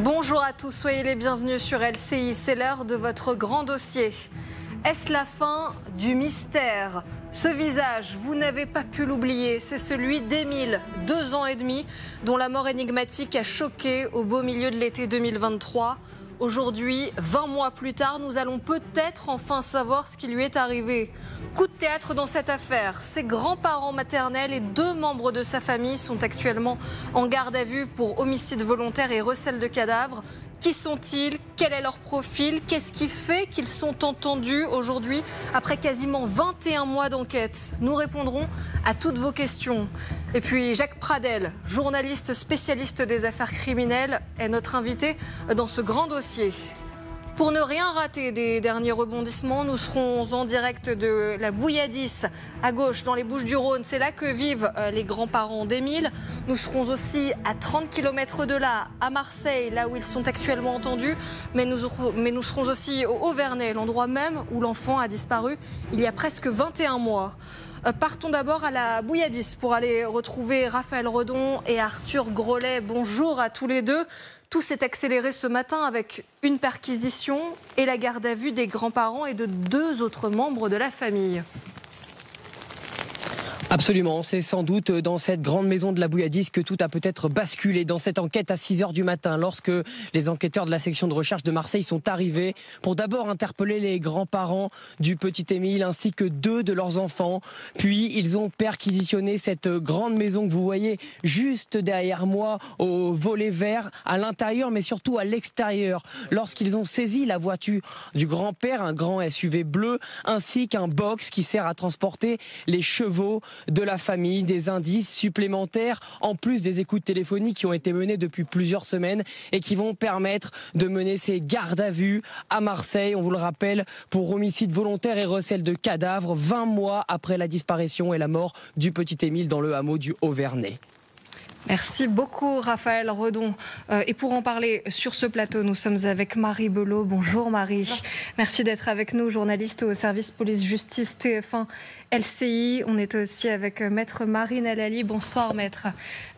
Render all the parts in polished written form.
Bonjour à tous, soyez les bienvenus sur LCI, c'est l'heure de votre grand dossier. Est-ce la fin du mystère ? Ce visage, vous n'avez pas pu l'oublier, c'est celui d'Émile, 2 ans et demi, dont la mort énigmatique a choqué au beau milieu de l'été 2023. Aujourd'hui, 20 mois plus tard, nous allons peut-être enfin savoir ce qui lui est arrivé. Coup de théâtre dans cette affaire. Ses grands-parents maternels et 2 membres de sa famille sont actuellement en garde à vue pour homicide volontaire et recel de cadavres. Qui sont-ils ? Quel est leur profil ? Qu'est-ce qui fait qu'ils sont entendus aujourd'hui après quasiment 21 mois d'enquête ? Nous répondrons à toutes vos questions. Et puis Jacques Pradel, journaliste spécialiste des affaires criminelles, est notre invité dans ce grand dossier. Pour ne rien rater des derniers rebondissements, nous serons en direct de la Bouilladis, à gauche, dans les Bouches-du-Rhône. C'est là que vivent les grands-parents d'Émile. Nous serons aussi à 30 km de là, à Marseille, là où ils sont actuellement entendus. Mais nous serons aussi au Auvernais, l'endroit même où l'enfant a disparu il y a presque 21 mois. Partons d'abord à la Bouilladis pour aller retrouver Raphaël Redon et Arthur Grolet. Bonjour à tous les deux. Tout s'est accéléré ce matin avec une perquisition et la garde à vue des grands-parents et de 2 autres membres de la famille. Absolument, c'est sans doute dans cette grande maison de la Bouilladis que tout a peut-être basculé dans cette enquête à 6h du matin, lorsque les enquêteurs de la section de recherche de Marseille sont arrivés pour d'abord interpeller les grands-parents du petit Émile ainsi que 2 de leurs enfants. Puis ils ont perquisitionné cette grande maison que vous voyez juste derrière moi au volet vert, à l'intérieur mais surtout à l'extérieur. Lorsqu'ils ont saisi la voiture du grand-père, un grand SUV bleu, ainsi qu'un box qui sert à transporter les chevaux de la famille, des indices supplémentaires en plus des écoutes téléphoniques qui ont été menées depuis plusieurs semaines et qui vont permettre de mener ces gardes à vue à Marseille, on vous le rappelle, pour homicide volontaire et recel de cadavres 20 mois après la disparition et la mort du petit Émile dans le hameau du Auvernais. Merci beaucoup Raphaël Redon. Et pour en parler sur ce plateau, nous sommes avec Marie Belot. Bonjour Marie. Bonjour. Merci d'être avec nous, journaliste au service police-justice TF1 LCI. On est aussi avec maître Marine Alali. Bonsoir maître.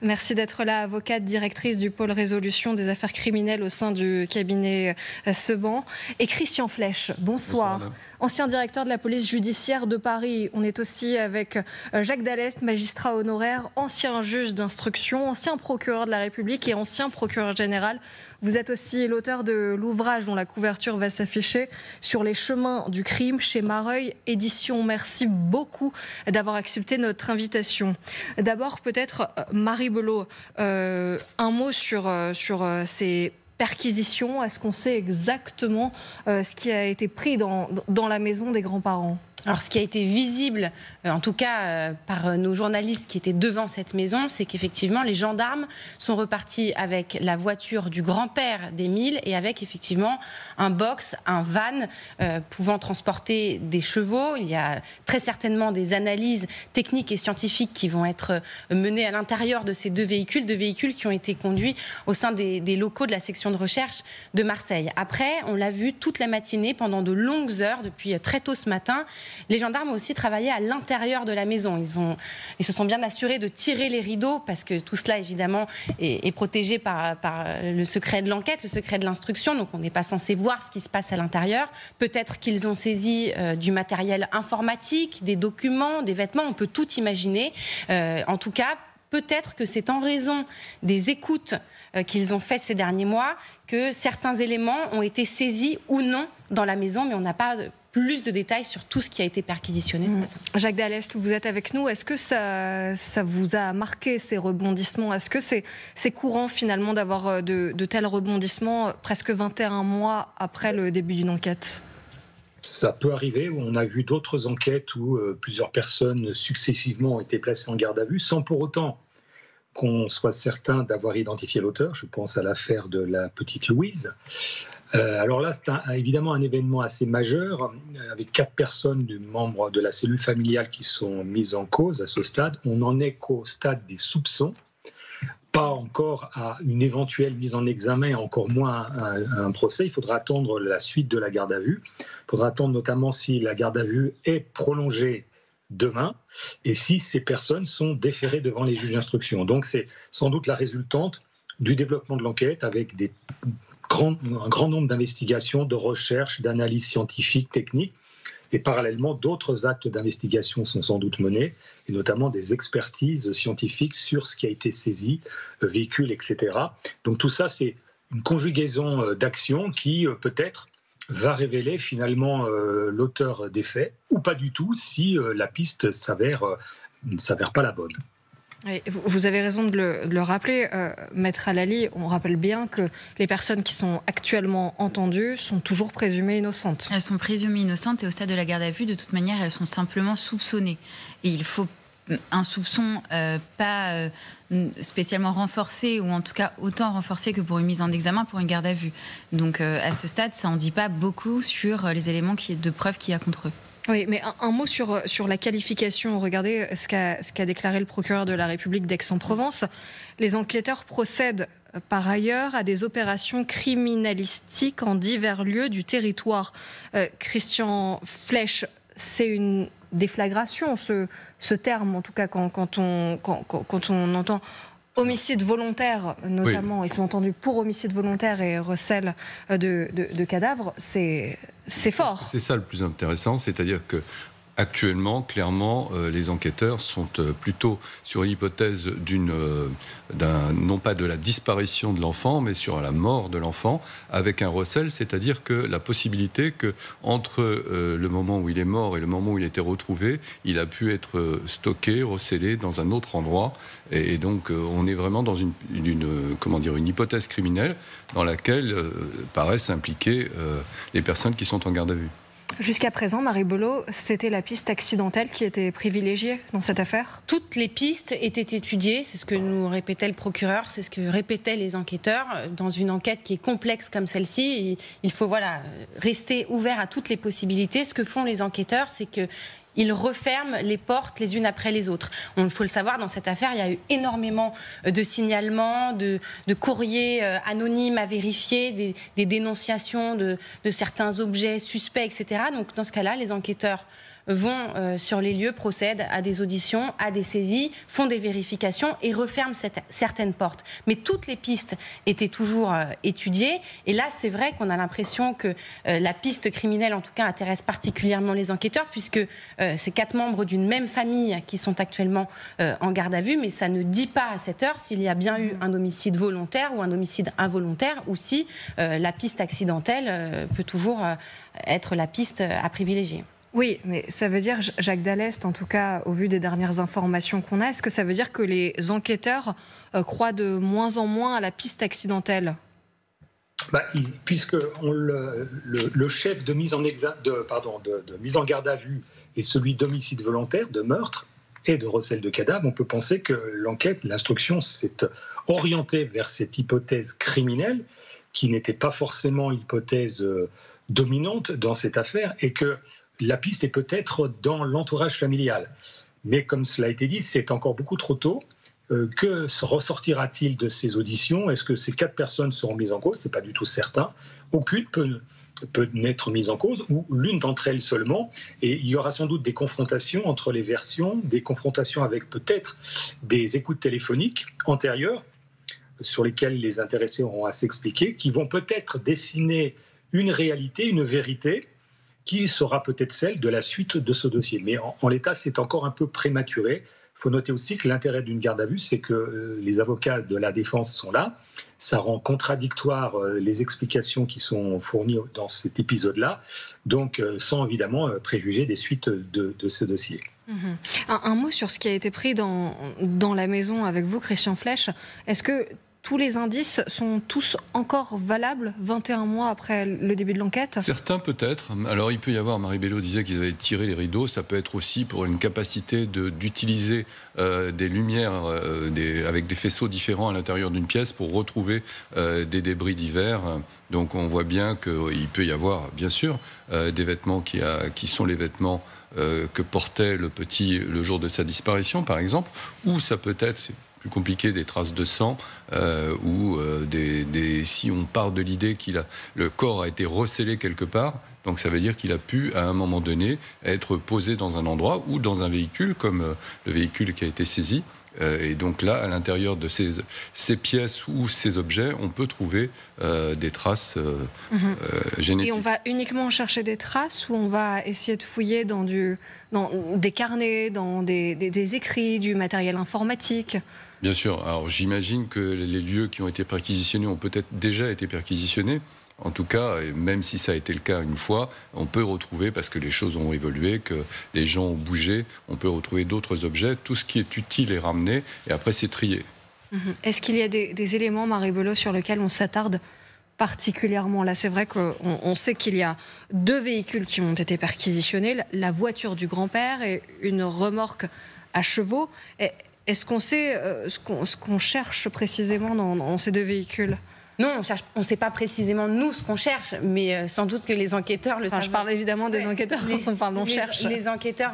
Merci d'être là, avocate, directrice du pôle résolution des affaires criminelles au sein du cabinet Seban. Et Christian Flech, bonsoir. Bonsoir ancien directeur de la police judiciaire de Paris. On est aussi avec Jacques Dallest, magistrat honoraire, ancien juge d'instruction, ancien procureur de la République et ancien procureur général. Vous êtes aussi l'auteur de l'ouvrage dont la couverture va s'afficher sur les chemins du crime chez Mareuil Éditions. Merci beaucoup d'avoir accepté notre invitation. D'abord, peut-être, Marie Belot, un mot sur ces perquisitions. Est-ce qu'on sait exactement ce qui a été pris dans la maison des grands-parents ? Alors, ce qui a été visible, en tout cas par nos journalistes qui étaient devant cette maison, c'est qu'effectivement, les gendarmes sont repartis avec la voiture du grand-père d'Émile et avec effectivement un box, un van pouvant transporter des chevaux. Il y a très certainement des analyses techniques et scientifiques qui vont être menées à l'intérieur de ces 2 véhicules qui ont été conduits au sein des locaux de la section de recherche de Marseille. Après, on l'a vu toute la matinée, pendant de longues heures, depuis très tôt ce matin. Les gendarmes ont aussi travaillé à l'intérieur de la maison. Ils se sont bien assurés de tirer les rideaux parce que tout cela, évidemment, est protégé par le secret de l'enquête, le secret de l'instruction. Donc, on n'est pas censé voir ce qui se passe à l'intérieur. Peut-être qu'ils ont saisi du matériel informatique, des documents, des vêtements. On peut tout imaginer. En tout cas, peut-être que c'est en raison des écoutes qu'ils ont faites ces derniers mois que certains éléments ont été saisis ou non dans la maison, mais on n'a pas plus de détails sur tout ce qui a été perquisitionné ce matin. Jacques Dallest, vous êtes avec nous. Est-ce que ça vous a marqué, ces rebondissements ? Est-ce que c'est courant finalement d'avoir de tels rebondissements presque 21 mois après le début d'une enquête ? Ça peut arriver. On a vu d'autres enquêtes où plusieurs personnes successivement ont été placées en garde à vue sans pour autant qu'on soit certain d'avoir identifié l'auteur. Je pense à l'affaire de la petite Louise. Alors là, c'est évidemment un événement assez majeur, avec 4 personnes membres de la cellule familiale qui sont mises en cause à ce stade. On n'en est qu'au stade des soupçons, pas encore à une éventuelle mise en examen, encore moins à un procès. Il faudra attendre la suite de la garde à vue. Il faudra attendre notamment si la garde à vue est prolongée demain et si ces personnes sont déférées devant les juges d'instruction. Donc c'est sans doute la résultante du développement de l'enquête avec un grand nombre d'investigations, de recherches, d'analyses scientifiques, techniques. Et parallèlement, d'autres actes d'investigation sont sans doute menés, et notamment des expertises scientifiques sur ce qui a été saisi, véhicule, etc. Donc tout ça, c'est une conjugaison d'actions qui, peut-être, va révéler finalement l'auteur des faits, ou pas du tout, si la piste ne s'avère pas la bonne. Oui, vous avez raison de le rappeler, Maître Halali. On rappelle bien que les personnes qui sont actuellement entendues sont toujours présumées innocentes. Elles sont présumées innocentes et au stade de la garde à vue, de toute manière, elles sont simplement soupçonnées. Et il faut un soupçon pas spécialement renforcé, ou en tout cas autant renforcé que pour une mise en examen, pour une garde à vue. Donc à ce stade, ça n'en dit pas beaucoup sur les éléments de preuve qu'il y a contre eux. Oui, mais un mot sur la qualification. Regardez ce qu'a déclaré le procureur de la République d'Aix-en-Provence. Les enquêteurs procèdent par ailleurs à des opérations criminalistiques en divers lieux du territoire. Christian Flech, c'est une déflagration, ce terme, en tout cas, quand on entend homicide volontaire, notamment, oui. Ils sont entendus pour homicide volontaire et recel de cadavres, c'est fort. C'est ça le plus intéressant, c'est-à-dire que actuellement, clairement, les enquêteurs sont plutôt sur l'hypothèse non pas de la disparition de l'enfant, mais sur la mort de l'enfant, avec un recel, c'est-à-dire que la possibilité que entre le moment où il est mort et le moment où il a été retrouvé, il a pu être stocké, recellé dans un autre endroit. Et donc, on est vraiment dans une hypothèse criminelle dans laquelle paraissent impliquées les personnes qui sont en garde à vue. Jusqu'à présent, Marie Belot, c'était la piste accidentelle qui était privilégiée dans cette affaire ? Toutes les pistes étaient étudiées, c'est ce que nous répétait le procureur, c'est ce que répétaient les enquêteurs. Dans une enquête qui est complexe comme celle-ci, il faut rester ouvert à toutes les possibilités. Ce que font les enquêteurs, c'est que ils referment les portes les unes après les autres. Il faut le savoir, dans cette affaire, il y a eu énormément de signalements, de courriers anonymes à vérifier, des dénonciations de certains objets suspects, etc. Donc, dans ce cas-là, les enquêteurs vont sur les lieux, procèdent à des auditions, à des saisies, font des vérifications et referment certaines portes. Mais toutes les pistes étaient toujours étudiées. Et là, c'est vrai qu'on a l'impression que la piste criminelle, en tout cas, intéresse particulièrement les enquêteurs, puisque c'est 4 membres d'une même famille qui sont actuellement en garde à vue, mais ça ne dit pas à cette heure s'il y a bien eu un homicide volontaire ou un homicide involontaire, ou si la piste accidentelle peut toujours être la piste à privilégier. Oui, mais ça veut dire, Jacques Dallest, en tout cas, au vu des dernières informations qu'on a, est-ce que ça veut dire que les enquêteurs croient de moins en moins à la piste accidentelle ? Puisque le chef de mise en garde à vue est celui d'homicide volontaire, de meurtre et de recel de cadavres, on peut penser que l'instruction s'est orientée vers cette hypothèse criminelle qui n'était pas forcément hypothèse dominante dans cette affaire, et que la piste est peut-être dans l'entourage familial. Mais comme cela a été dit, c'est encore beaucoup trop tôt. Que ressortira-t-il de ces auditions ? Est-ce que ces 4 personnes seront mises en cause ? Ce n'est pas du tout certain. Aucune peut n'être mise en cause, ou l'une d'entre elles seulement. Et il y aura sans doute des confrontations entre les versions, des confrontations avec peut-être des écoutes téléphoniques antérieures sur lesquelles les intéressés auront à s'expliquer, qui vont peut-être dessiner une réalité, une vérité, qui sera peut-être celle de la suite de ce dossier. Mais en l'état, c'est encore un peu prématuré. Il faut noter aussi que l'intérêt d'une garde à vue, c'est que les avocats de la défense sont là. Ça rend contradictoire les explications qui sont fournies dans cet épisode-là, donc sans évidemment préjuger des suites de ce dossier. Un mot sur ce qui a été pris dans la maison avec vous, Christian Flech. Est-ce que tous les indices sont tous encore valables 21 mois après le début de l'enquête ? Certains peut-être. Alors il peut y avoir, Marie Belot disait qu'ils avaient tiré les rideaux, ça peut être aussi pour une capacité d'utiliser des lumières avec des faisceaux différents à l'intérieur d'une pièce pour retrouver des débris divers. Donc on voit bien qu'il peut y avoir, bien sûr, des vêtements qui sont les vêtements que portait le petit le jour de sa disparition, par exemple, ou ça peut être plus compliqué, des traces de sang, ou si on part de l'idée que le corps a été recellé quelque part, donc ça veut dire qu'il a pu, à un moment donné, être posé dans un endroit ou dans un véhicule, comme le véhicule qui a été saisi, Et donc là, à l'intérieur de ces pièces ou ces objets, on peut trouver des traces génétiques. Et on va uniquement chercher des traces ou on va essayer de fouiller dans des carnets, dans des écrits, du matériel informatique ? Bien sûr. Alors j'imagine que les lieux qui ont été perquisitionnés ont peut-être déjà été perquisitionnés. En tout cas, et même si ça a été le cas une fois, on peut retrouver, parce que les choses ont évolué, que les gens ont bougé, on peut retrouver d'autres objets. Tout ce qui est utile est ramené et après c'est trié. Est-ce qu'il y a des éléments, Marie Belot, sur lesquels on s'attarde particulièrement? Là, c'est vrai qu'on sait qu'il y a 2 véhicules qui ont été perquisitionnés, la voiture du grand-père et une remorque à chevaux. Est-ce qu'on sait ce qu'on cherche précisément dans ces 2 véhicules ? Non, on ne sait pas précisément nous ce qu'on cherche, mais sans doute que les enquêteurs le savent. Je parle évidemment des enquêteurs quand on parle d'on cherche. Les enquêteurs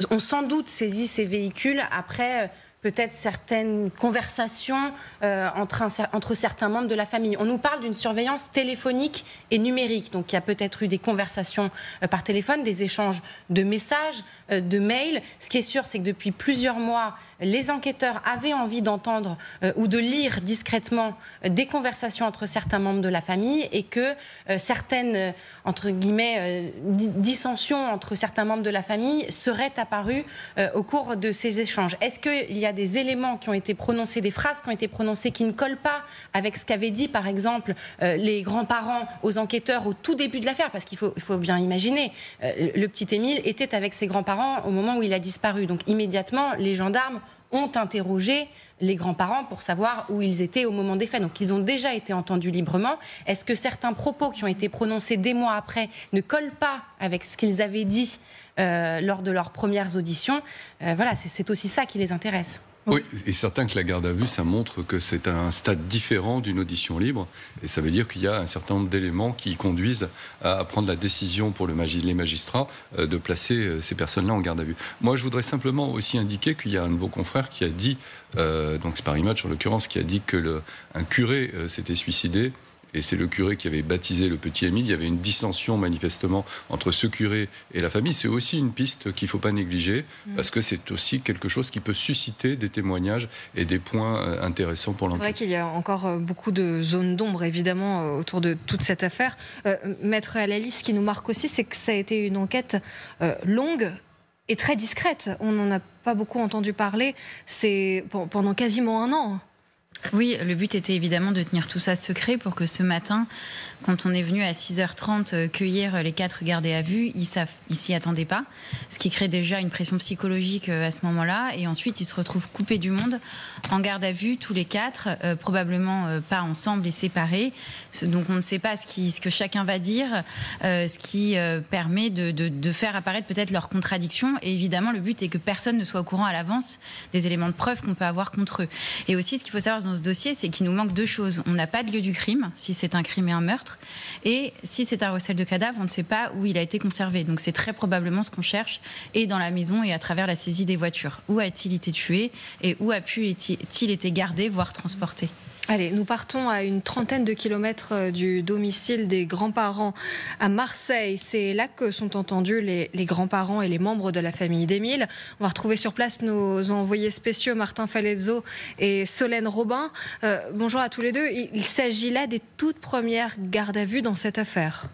ont sans doute saisi ces véhicules après peut-être certaines conversations entre certains membres de la famille. On nous parle d'une surveillance téléphonique et numérique. Donc il y a peut-être eu des conversations par téléphone, des échanges de messages, de mails. Ce qui est sûr, c'est que depuis plusieurs mois, les enquêteurs avaient envie d'entendre ou de lire discrètement des conversations entre certains membres de la famille et que certaines, entre guillemets, dissensions entre certains membres de la famille seraient apparues au cours de ces échanges. Est-ce qu'il y a des éléments qui ont été prononcés, des phrases qui ont été prononcées qui ne collent pas avec ce qu'avaient dit, par exemple, les grands-parents aux enquêteurs au tout début de l'affaire? Parce qu'il faut bien imaginer, le petit Émile était avec ses grands-parents au moment où il a disparu. Donc immédiatement, les gendarmes ont interrogé les grands-parents pour savoir où ils étaient au moment des faits. Donc ils ont déjà été entendus librement. Est-ce que certains propos qui ont été prononcés des mois après ne collent pas avec ce qu'ils avaient dit lors de leurs premières auditions? Voilà, c'est aussi ça qui les intéresse. Oui, et certain que la garde à vue, ça montre que c'est un stade différent d'une audition libre. Et ça veut dire qu'il y a un certain nombre d'éléments qui conduisent à prendre la décision pour les magistrats de placer ces personnes-là en garde à vue. Moi, je voudrais simplement aussi indiquer qu'il y a un de vos confrères qui a dit, donc c'est Paris Match en l'occurrence, qui a dit que un curé s'était suicidé. Et c'est le curé qui avait baptisé le petit Émile. Il y avait une dissension manifestement entre ce curé et la famille. C'est aussi une piste qu'il ne faut pas négliger, parce que c'est aussi quelque chose qui peut susciter des témoignages et des points intéressants pour l'enquête. C'est vrai qu'il y a encore beaucoup de zones d'ombre, évidemment, autour de toute cette affaire. Maître Halali, ce qui nous marque aussi, c'est que ça a été une enquête longue et très discrète. On n'en a pas beaucoup entendu parler. C'est pendant quasiment 1 an. Oui, le but était évidemment de tenir tout ça secret pour que ce matin, quand on est venu à 6h30 cueillir les 4 gardés à vue, ils s'y attendaient pas, ce qui crée déjà une pression psychologique à ce moment-là. Et ensuite, ils se retrouvent coupés du monde, en garde à vue, tous les 4, probablement pas ensemble et séparés. Donc on ne sait pas ce que chacun va dire, ce qui permet de faire apparaître peut-être leurs contradictions. Et évidemment, le but est que personne ne soit au courant à l'avance des éléments de preuve qu'on peut avoir contre eux. Et aussi, ce qu'il faut savoir dans ce dossier, c'est qu'il nous manque 2 choses. On n'a pas de lieu du crime, si c'est un crime et un meurtre. Et si c'est un recel de cadavre, on ne sait pas où il a été conservé. Donc c'est très probablement ce qu'on cherche, et dans la maison et à travers la saisie des voitures. Où a-t-il été tué et où a-t-il été gardé, voire transporté? Allez, nous partons à une trentaine de kilomètres du domicile des grands-parents à Marseille. C'est là que sont entendus les grands-parents et les membres de la famille d'Émile. On va retrouver sur place nos envoyés spéciaux Martin Falezzo et Solène Robin. Bonjour à tous les deux. Il s'agit là des toutes premières gardes à vue dans cette affaire.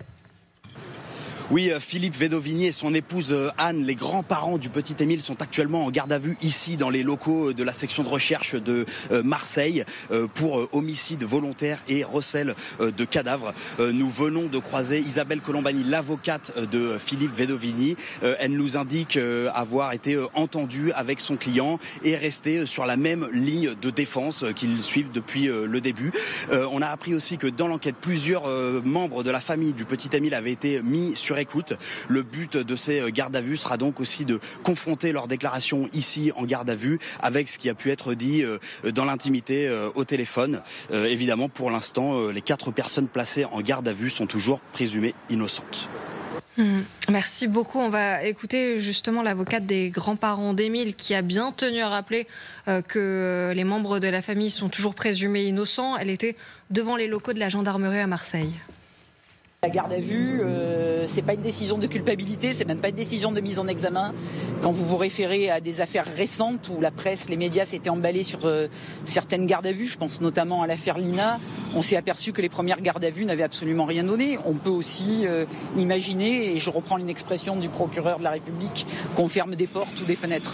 Oui, Philippe Vedovini et son épouse Anne, les grands-parents du petit Émile, sont actuellement en garde à vue ici dans les locaux de la section de recherche de Marseille pour homicide volontaire et recel de cadavres. Nous venons de croiser Isabelle Colombani, l'avocate de Philippe Vedovini. Elle nous indique avoir été entendue avec son client et rester sur la même ligne de défense qu'ils suivent depuis le début. On a appris aussi que dans l'enquête, plusieurs membres de la famille du petit Émile avaient été mis sur écoute. Le but de ces gardes à vue sera donc aussi de confronter leurs déclarations ici en garde à vue avec ce qui a pu être dit dans l'intimité au téléphone. Évidemment, pour l'instant, les 4 personnes placées en garde à vue sont toujours présumées innocentes. Merci beaucoup. On va écouter justement l'avocate des grands-parents d'Émile qui a bien tenu à rappeler que les membres de la famille sont toujours présumés innocents. Elle était devant les locaux de la gendarmerie à Marseille. La garde à vue, c'est pas une décision de culpabilité, c'est même pas une décision de mise en examen. Quand vous vous référez à des affaires récentes où la presse, les médias s'étaient emballés sur certaines gardes à vue, je pense notamment à l'affaire Lina, on s'est aperçu que les premières gardes à vue n'avaient absolument rien donné. On peut aussi imaginer, et je reprends une expression du procureur de la République, qu'on ferme des portes ou des fenêtres.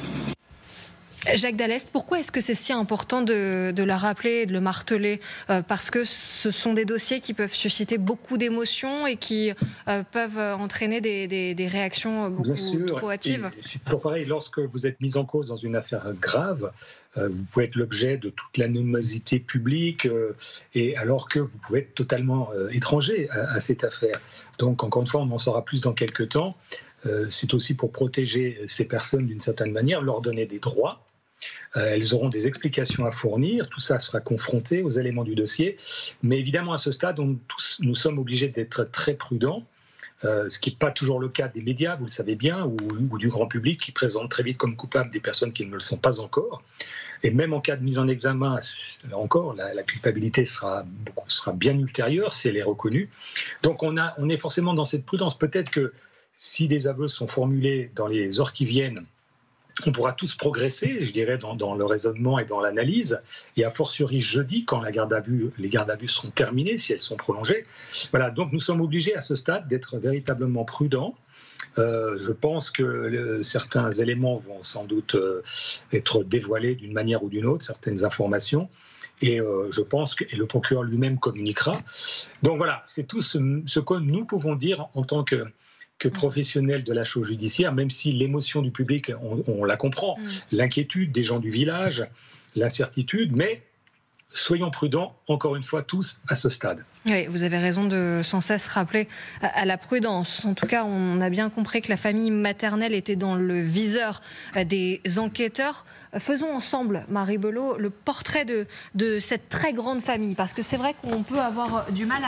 Jacques Dallest, pourquoi est-ce que c'est si important de la rappeler et de le marteler ? Parce que ce sont des dossiers qui peuvent susciter beaucoup d'émotions et qui peuvent entraîner des réactions beaucoup trop hâtives. C'est toujours pareil, lorsque vous êtes mis en cause dans une affaire grave, vous pouvez être l'objet de toute l'animosité publique, et alors que vous pouvez être totalement étranger à cette affaire. Donc, encore une fois, on en saura plus dans quelques temps. C'est aussi pour protéger ces personnes d'une certaine manière, leur donner des droits. Elles auront des explications à fournir, tout ça sera confronté aux éléments du dossier. Mais évidemment, à ce stade, nous sommes obligés d'être très prudents, ce qui n'est pas toujours le cas des médias, vous le savez bien, ou du grand public qui présente très vite comme coupables des personnes qui ne le sont pas encore. Et même en cas de mise en examen, là encore, la culpabilité sera bien ultérieure si elle est reconnue. Donc on est forcément dans cette prudence. Peut-être que si les aveux sont formulés dans les heures qui viennent, on pourra tous progresser, je dirais, dans le raisonnement et dans l'analyse, et a fortiori jeudi, quand les gardes à vue seront terminées, si elles sont prolongées. Voilà, donc nous sommes obligés à ce stade d'être véritablement prudents. Je pense que certains éléments vont sans doute être dévoilés d'une manière ou d'une autre, certaines informations, et je pense que le procureur lui-même communiquera. Donc voilà, c'est tout ce que nous pouvons dire en tant que professionnel de la chose judiciaire, même si l'émotion du public, on la comprend, l'inquiétude des gens du village, l'incertitude, mais soyons prudents, encore une fois, tous à ce stade. Oui, vous avez raison de sans cesse rappeler à la prudence. En tout cas, on a bien compris que la famille maternelle était dans le viseur des enquêteurs. Faisons ensemble, Marie Belot, le portrait de cette très grande famille, parce que c'est vrai qu'on peut avoir du mal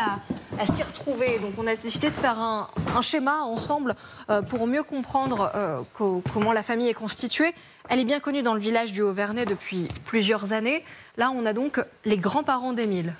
à s'y retrouver. Donc on a décidé de faire un schéma ensemble pour mieux comprendre comment la famille est constituée. Elle est bien connue dans le village du Haut-Vernay depuis plusieurs années. Là, on a donc les grands-parents d'Émile.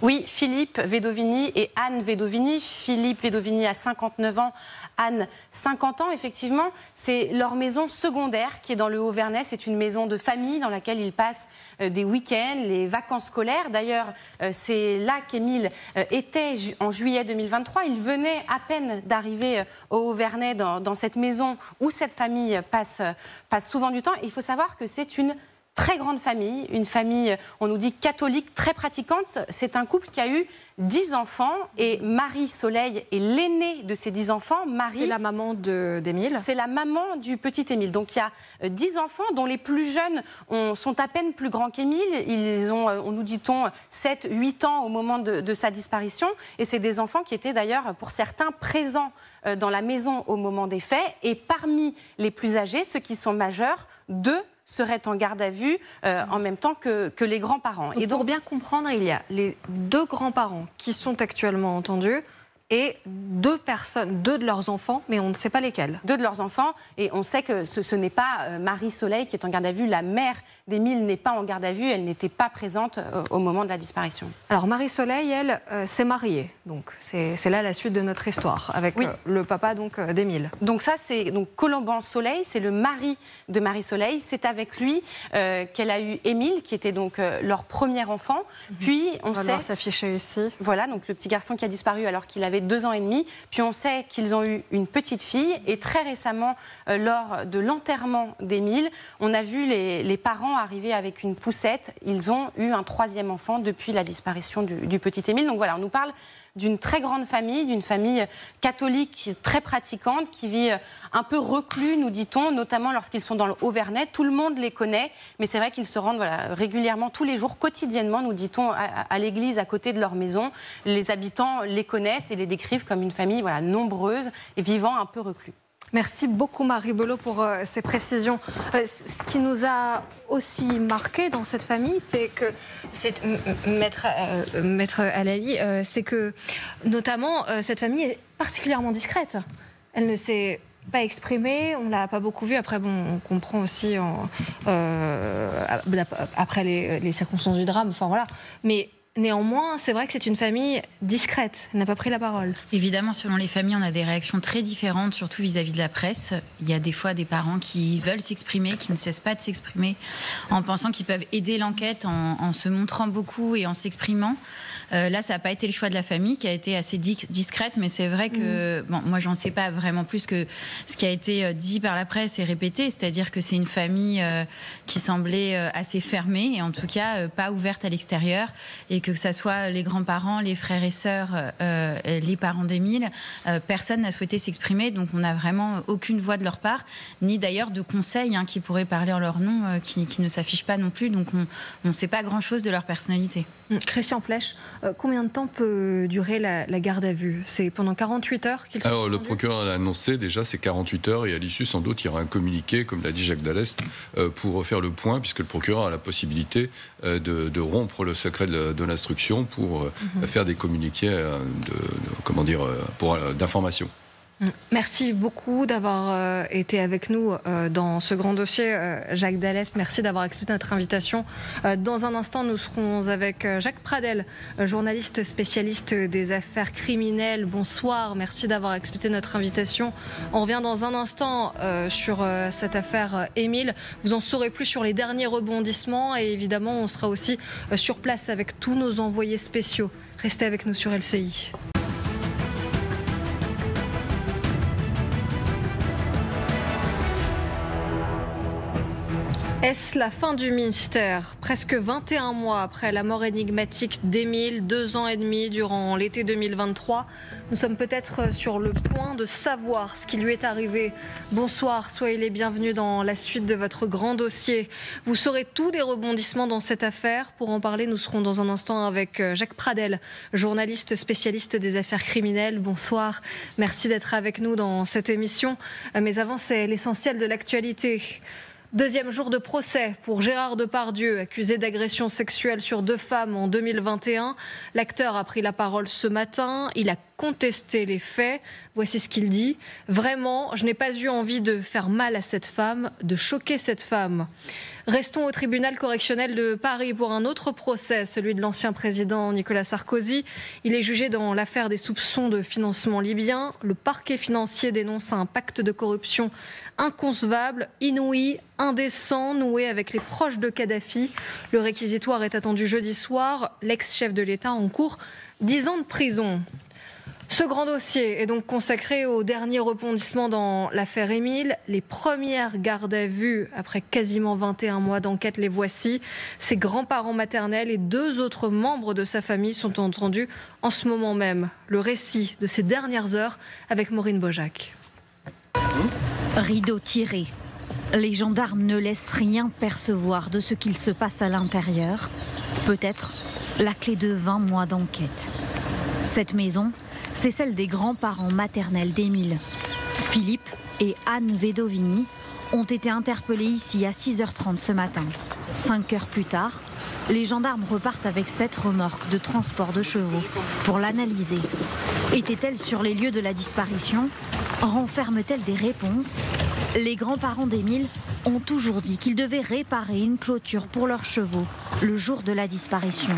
Oui, Philippe Vedovini et Anne Vedovini. Philippe Vedovini a 59 ans, Anne 50 ans. Effectivement, c'est leur maison secondaire qui est dans le Haut-Vernay. C'est une maison de famille dans laquelle ils passent des week-ends, les vacances scolaires. D'ailleurs, c'est là qu'Émile était en juillet 2023. Il venait à peine d'arriver au Haut-Vernay dans cette maison où cette famille passe souvent du temps. Il faut savoir que c'est une très grande famille, une famille, on nous dit catholique, très pratiquante. C'est un couple qui a eu 10 enfants et Marie Soleil est l'aînée de ces 10 enfants. Marie, c'est la maman d'Émile. C'est la maman du petit Émile. Donc il y a 10 enfants dont les plus jeunes sont à peine plus grands qu'Émile. Ils ont, on nous dit-on, 7, 8 ans au moment de sa disparition. Et c'est des enfants qui étaient d'ailleurs pour certains présents dans la maison au moment des faits. Et parmi les plus âgés, ceux qui sont majeurs, 2 seraient en garde à vue en même temps que les grands-parents. Et donc, pour bien comprendre, il y a les 2 grands-parents qui sont actuellement entendus et 2 de leurs enfants, mais on ne sait pas lesquels. 2 de leurs enfants, et on sait que ce n'est pas Marie Soleil qui est en garde à vue. La mère d'Émile n'est pas en garde à vue, elle n'était pas présente au moment de la disparition. Alors Marie Soleil, elle, s'est mariée, donc c'est là la suite de notre histoire, avec le papa d'Émile. Donc ça, c'est Colomban Soleil, c'est le mari de Marie Soleil. C'est avec lui qu'elle a eu Émile, qui était donc leur premier enfant. Puis on sait s'afficher ici. Voilà, donc le petit garçon qui a disparu alors qu'il avait 2 ans et demi. Puis on sait qu'ils ont eu une petite fille. Et très récemment, lors de l'enterrement d'Émile, on a vu les parents arriver avec une poussette. Ils ont eu un 3e enfant depuis la disparition du petit Émile. Donc voilà, on nous parle d'une très grande famille, d'une famille catholique très pratiquante qui vit un peu reclus, nous dit-on, notamment lorsqu'ils sont dans le Haut-Vernay. Tout le monde les connaît, mais c'est vrai qu'ils se rendent régulièrement, tous les jours, quotidiennement, nous dit-on, à l'église à côté de leur maison. Les habitants les connaissent et les décrivent comme une famille nombreuse et vivant un peu reclus. Merci beaucoup Marie Belot pour ces précisions. Ce qui nous a aussi marqué dans cette famille, c'est que Maître Halali, c'est que notamment cette famille est particulièrement discrète. Elle ne s'est pas exprimée, on l'a pas beaucoup vue. Après, on comprend aussi après les circonstances du drame. Enfin voilà, mais Néanmoins, c'est vrai que c'est une famille discrète. Elle n'a pas pris la parole. Évidemment, selon les familles, on a des réactions très différentes, surtout vis-à-vis de la presse. Il y a des fois des parents qui veulent s'exprimer, qui ne cessent pas de s'exprimer, en pensant qu'ils peuvent aider l'enquête, en se montrant beaucoup et en s'exprimant. Là, ça n'a pas été le choix de la famille, qui a été assez discrète, mais c'est vrai que, bon, moi, j'en sais pas vraiment plus que ce qui a été dit par la presse et répété, c'est-à-dire que c'est une famille qui semblait assez fermée, et en tout cas pas ouverte à l'extérieur, et que ça soit les grands-parents, les frères et sœurs, les parents d'Émile, personne n'a souhaité s'exprimer, donc on n'a vraiment aucune voix de leur part, ni d'ailleurs de conseils qui pourraient parler en leur nom, qui ne s'affichent pas non plus, donc on ne sait pas grand-chose de leur personnalité. Christian Flech, combien de temps peut durer la garde à vue? C'est pendant 48 heures qu'ils sont Alors le procureur l'a annoncé, déjà c'est 48 heures, et à l'issue sans doute il y aura un communiqué, comme l'a dit Jacques Dallest, pour faire le point, puisque le procureur a la possibilité de rompre le secret de l'instruction pour faire des communiqués d'information. Merci beaucoup d'avoir été avec nous dans ce grand dossier, Jacques Dallest. Merci d'avoir accepté notre invitation. Dans un instant, nous serons avec Jacques Pradel, journaliste spécialiste des affaires criminelles. Bonsoir, merci d'avoir accepté notre invitation. On revient dans un instant sur cette affaire Émile. Vous en saurez plus sur les derniers rebondissements, et évidemment, on sera aussi sur place avec tous nos envoyés spéciaux. Restez avec nous sur LCI. Est-ce la fin du mystère? Presque 21 mois après la mort énigmatique d'Émile, 2 ans et demi durant l'été 2023, nous sommes peut-être sur le point de savoir ce qui lui est arrivé. Bonsoir, soyez les bienvenus dans la suite de votre grand dossier. Vous saurez tout des rebondissements dans cette affaire. Pour en parler, nous serons dans un instant avec Jacques Pradel, journaliste spécialiste des affaires criminelles. Bonsoir, merci d'être avec nous dans cette émission. Mais avant, c'est l'essentiel de l'actualité. Deuxième jour de procès pour Gérard Depardieu, accusé d'agression sexuelle sur 2 femmes en 2021. L'acteur a pris la parole ce matin. Il a contesté les faits. Voici ce qu'il dit. « Vraiment, je n'ai pas eu envie de faire mal à cette femme, de choquer cette femme. » Restons au tribunal correctionnel de Paris pour un autre procès, celui de l'ancien président Nicolas Sarkozy. Il est jugé dans l'affaire des soupçons de financement libyen. Le parquet financier dénonce un pacte de corruption inconcevable, inouï, indécent, noué avec les proches de Kadhafi. Le réquisitoire est attendu jeudi soir. L'ex-chef de l'État encourt 10 ans de prison. Ce grand dossier est donc consacré au dernier rebondissement dans l'affaire Émile. Les premières gardes à vue après quasiment 21 mois d'enquête, les voici. Ses grands-parents maternels et 2 autres membres de sa famille sont entendus en ce moment même. Le récit de ces dernières heures avec Maureen Bojac. Rideau tiré. Les gendarmes ne laissent rien percevoir de ce qu'il se passe à l'intérieur. Peut-être la clé de 20 mois d'enquête. Cette maison, c'est celle des grands-parents maternels d'Émile. Philippe et Anne Vedovini ont été interpellés ici à 6h30 ce matin. 5 heures plus tard, les gendarmes repartent avec 7 remorques de transport de chevaux pour l'analyser. Était-elle sur les lieux de la disparition? Renferme-t-elle des réponses? Les grands-parents d'Émile ont toujours dit qu'ils devaient réparer une clôture pour leurs chevaux le jour de la disparition.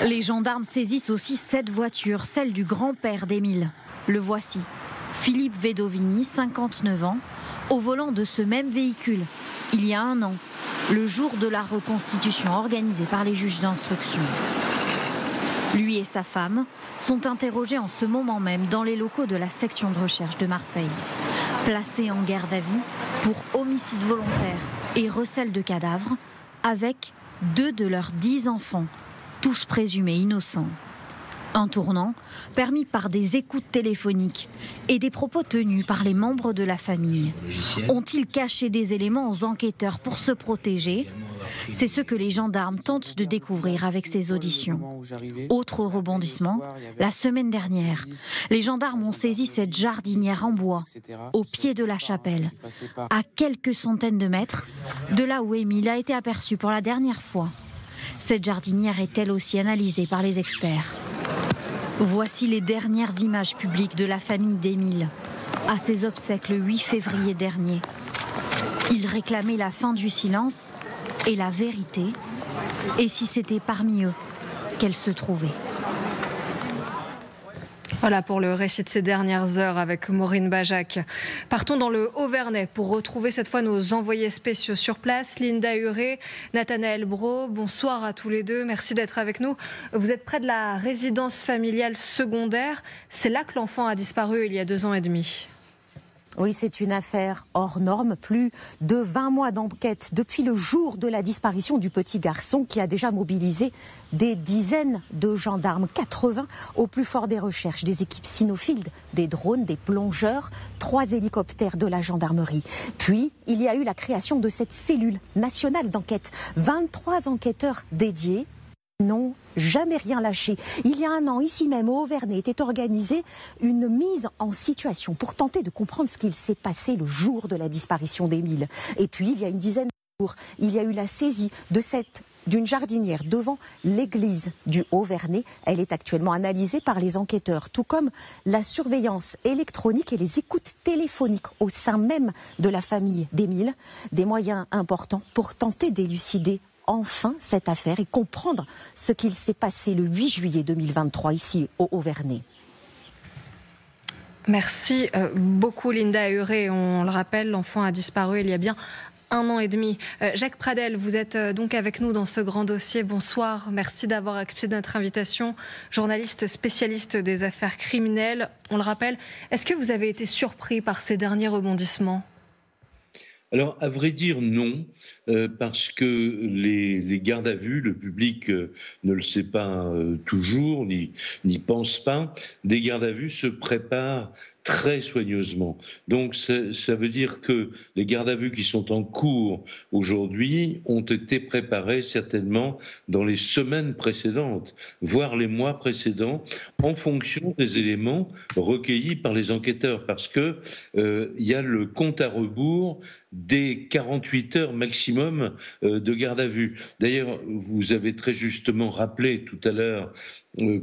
Les gendarmes saisissent aussi 7 voitures, celle du grand-père d'Émile. Le voici, Philippe Vedovini, 59 ans, au volant de ce même véhicule, il y a 1 an, le jour de la reconstitution organisée par les juges d'instruction. Lui et sa femme sont interrogés en ce moment même dans les locaux de la section de recherche de Marseille. Placés en garde à vue pour homicide volontaire et recel de cadavres, avec 2 de leurs 10 enfants, tous présumés innocents. Un tournant permis par des écoutes téléphoniques et des propos tenus par les membres de la famille. Ont-ils caché des éléments aux enquêteurs pour se protéger? C'est ce que les gendarmes tentent de découvrir avec ces auditions. Autre rebondissement, la semaine dernière, les gendarmes ont saisi cette jardinière en bois, au pied de la chapelle, à quelques centaines de mètres de là où Émile a été aperçu pour la dernière fois. Cette jardinière est elle aussi analysée par les experts. Voici les dernières images publiques de la famille d'Émile, à ses obsèques le 8 février dernier. Ils réclamaient la fin du silence et la vérité, et si c'était parmi eux, qu'elle se trouvait. Voilà pour le récit de ces dernières heures avec Maureen Bajac. Partons dans le Haut-Vernay pour retrouver cette fois nos envoyés spéciaux sur place. Linda Huré, Nathanaël Brault, bonsoir à tous les deux. Merci d'être avec nous. Vous êtes près de la résidence familiale secondaire. C'est là que l'enfant a disparu il y a 2 ans et demi. Oui, c'est une affaire hors norme. Plus de 20 mois d'enquête depuis le jour de la disparition du petit garçon qui a déjà mobilisé des dizaines de gendarmes, 80 au plus fort des recherches, des équipes cynophiles, des drones, des plongeurs, 3 hélicoptères de la gendarmerie. Puis, il y a eu la création de cette cellule nationale d'enquête. 23 enquêteurs dédiés n'ont jamais rien lâché. Il y a 1 an, ici même, au Haut-Vernay, était organisée une mise en situation pour tenter de comprendre ce qu'il s'est passé le jour de la disparition d'Émile. Et puis, il y a une dizaine de jours, il y a eu la saisie d'une jardinière devant l'église du Haut-Vernay. Elle est actuellement analysée par les enquêteurs, tout comme la surveillance électronique et les écoutes téléphoniques au sein même de la famille d'Émile. Des moyens importants pour tenter d'élucider enfin cette affaire et comprendre ce qu'il s'est passé le 8 juillet 2023 ici au Haut-Vernay. Merci beaucoup Linda Huré. On le rappelle, l'enfant a disparu il y a bien 1 an et demi. Jacques Pradel, vous êtes donc avec nous dans ce grand dossier. Bonsoir, merci d'avoir accepté notre invitation. Journaliste spécialiste des affaires criminelles. On le rappelle, est-ce que vous avez été surpris par ces derniers rebondissements ? Alors, à vrai dire, non, parce que les gardes à vue, le public ne le sait pas toujours, n'y pense pas. Des gardes à vue se préparent très soigneusement. Donc ça veut dire que les gardes à vue qui sont en cours aujourd'hui ont été préparés certainement dans les semaines précédentes, voire les mois précédents, en fonction des éléments recueillis par les enquêteurs, parce que il y a le compte à rebours des 48 heures maximum de garde à vue. D'ailleurs, vous avez très justement rappelé tout à l'heure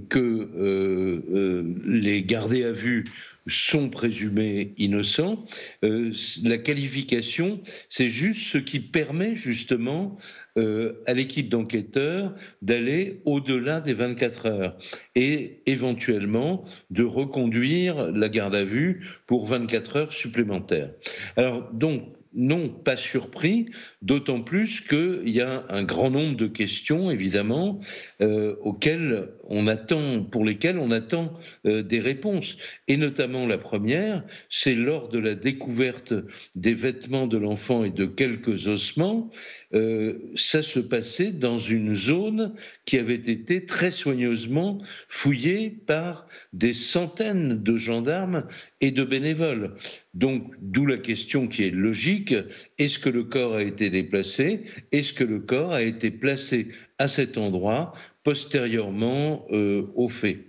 que les gardés à vue sont présumés innocents. La qualification, c'est juste ce qui permet justement à l'équipe d'enquêteurs d'aller au-delà des 24 heures et éventuellement de reconduire la garde à vue pour 24 heures supplémentaires. Alors donc, non, pas surpris, d'autant plus qu'il y a un grand nombre de questions, évidemment, pour lesquelles on attend des réponses. Et notamment la première, c'est lors de la découverte des vêtements de l'enfant et de quelques ossements, ça se passait dans une zone qui avait été très soigneusement fouillée par des centaines de gendarmes et de bénévoles. Donc, d'où la question qui est logique, est-ce que le corps a été déplacé ? Est-ce que le corps a été placé à cet endroit postérieurement aux faits ?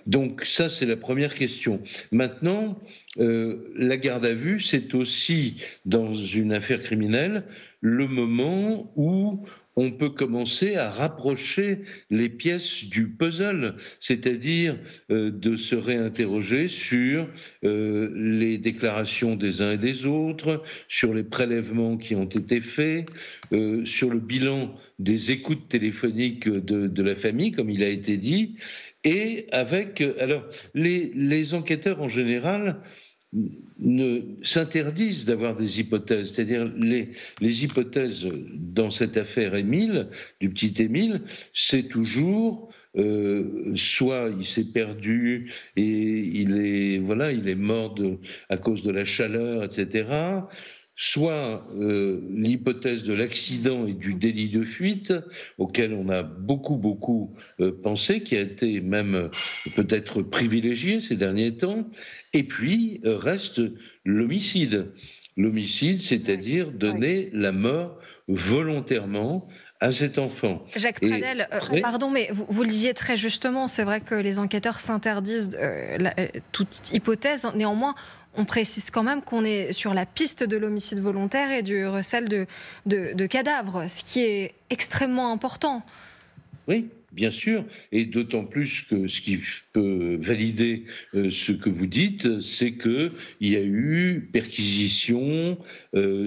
Donc ça, c'est la première question. Maintenant, la garde à vue, c'est aussi, dans une affaire criminelle, le moment où on peut commencer à rapprocher les pièces du puzzle, c'est-à-dire de se réinterroger sur les déclarations des uns et des autres, sur les prélèvements qui ont été faits, sur le bilan des écoutes téléphoniques de la famille, comme il a été dit, et avec... Alors, les enquêteurs en général s'interdisent d'avoir des hypothèses, c'est-à-dire les hypothèses dans cette affaire Émile, du petit Émile, c'est toujours soit il s'est perdu et il est mort à cause de la chaleur, etc., soit l'hypothèse de l'accident et du délit de fuite, auquel on a beaucoup pensé, qui a été même peut-être privilégié ces derniers temps, et puis reste l'homicide. L'homicide, c'est-à-dire donner la mort volontairement à cet enfant. Jacques Pradel, pardon, mais vous le disiez très justement, c'est vrai que les enquêteurs s'interdisent toute hypothèse. Néanmoins, on précise quand même qu'on est sur la piste de l'homicide volontaire et du recel de cadavres, ce qui est extrêmement important. Oui, bien sûr, et d'autant plus que ce qui peut valider ce que vous dites, c'est qu'il y a eu perquisition,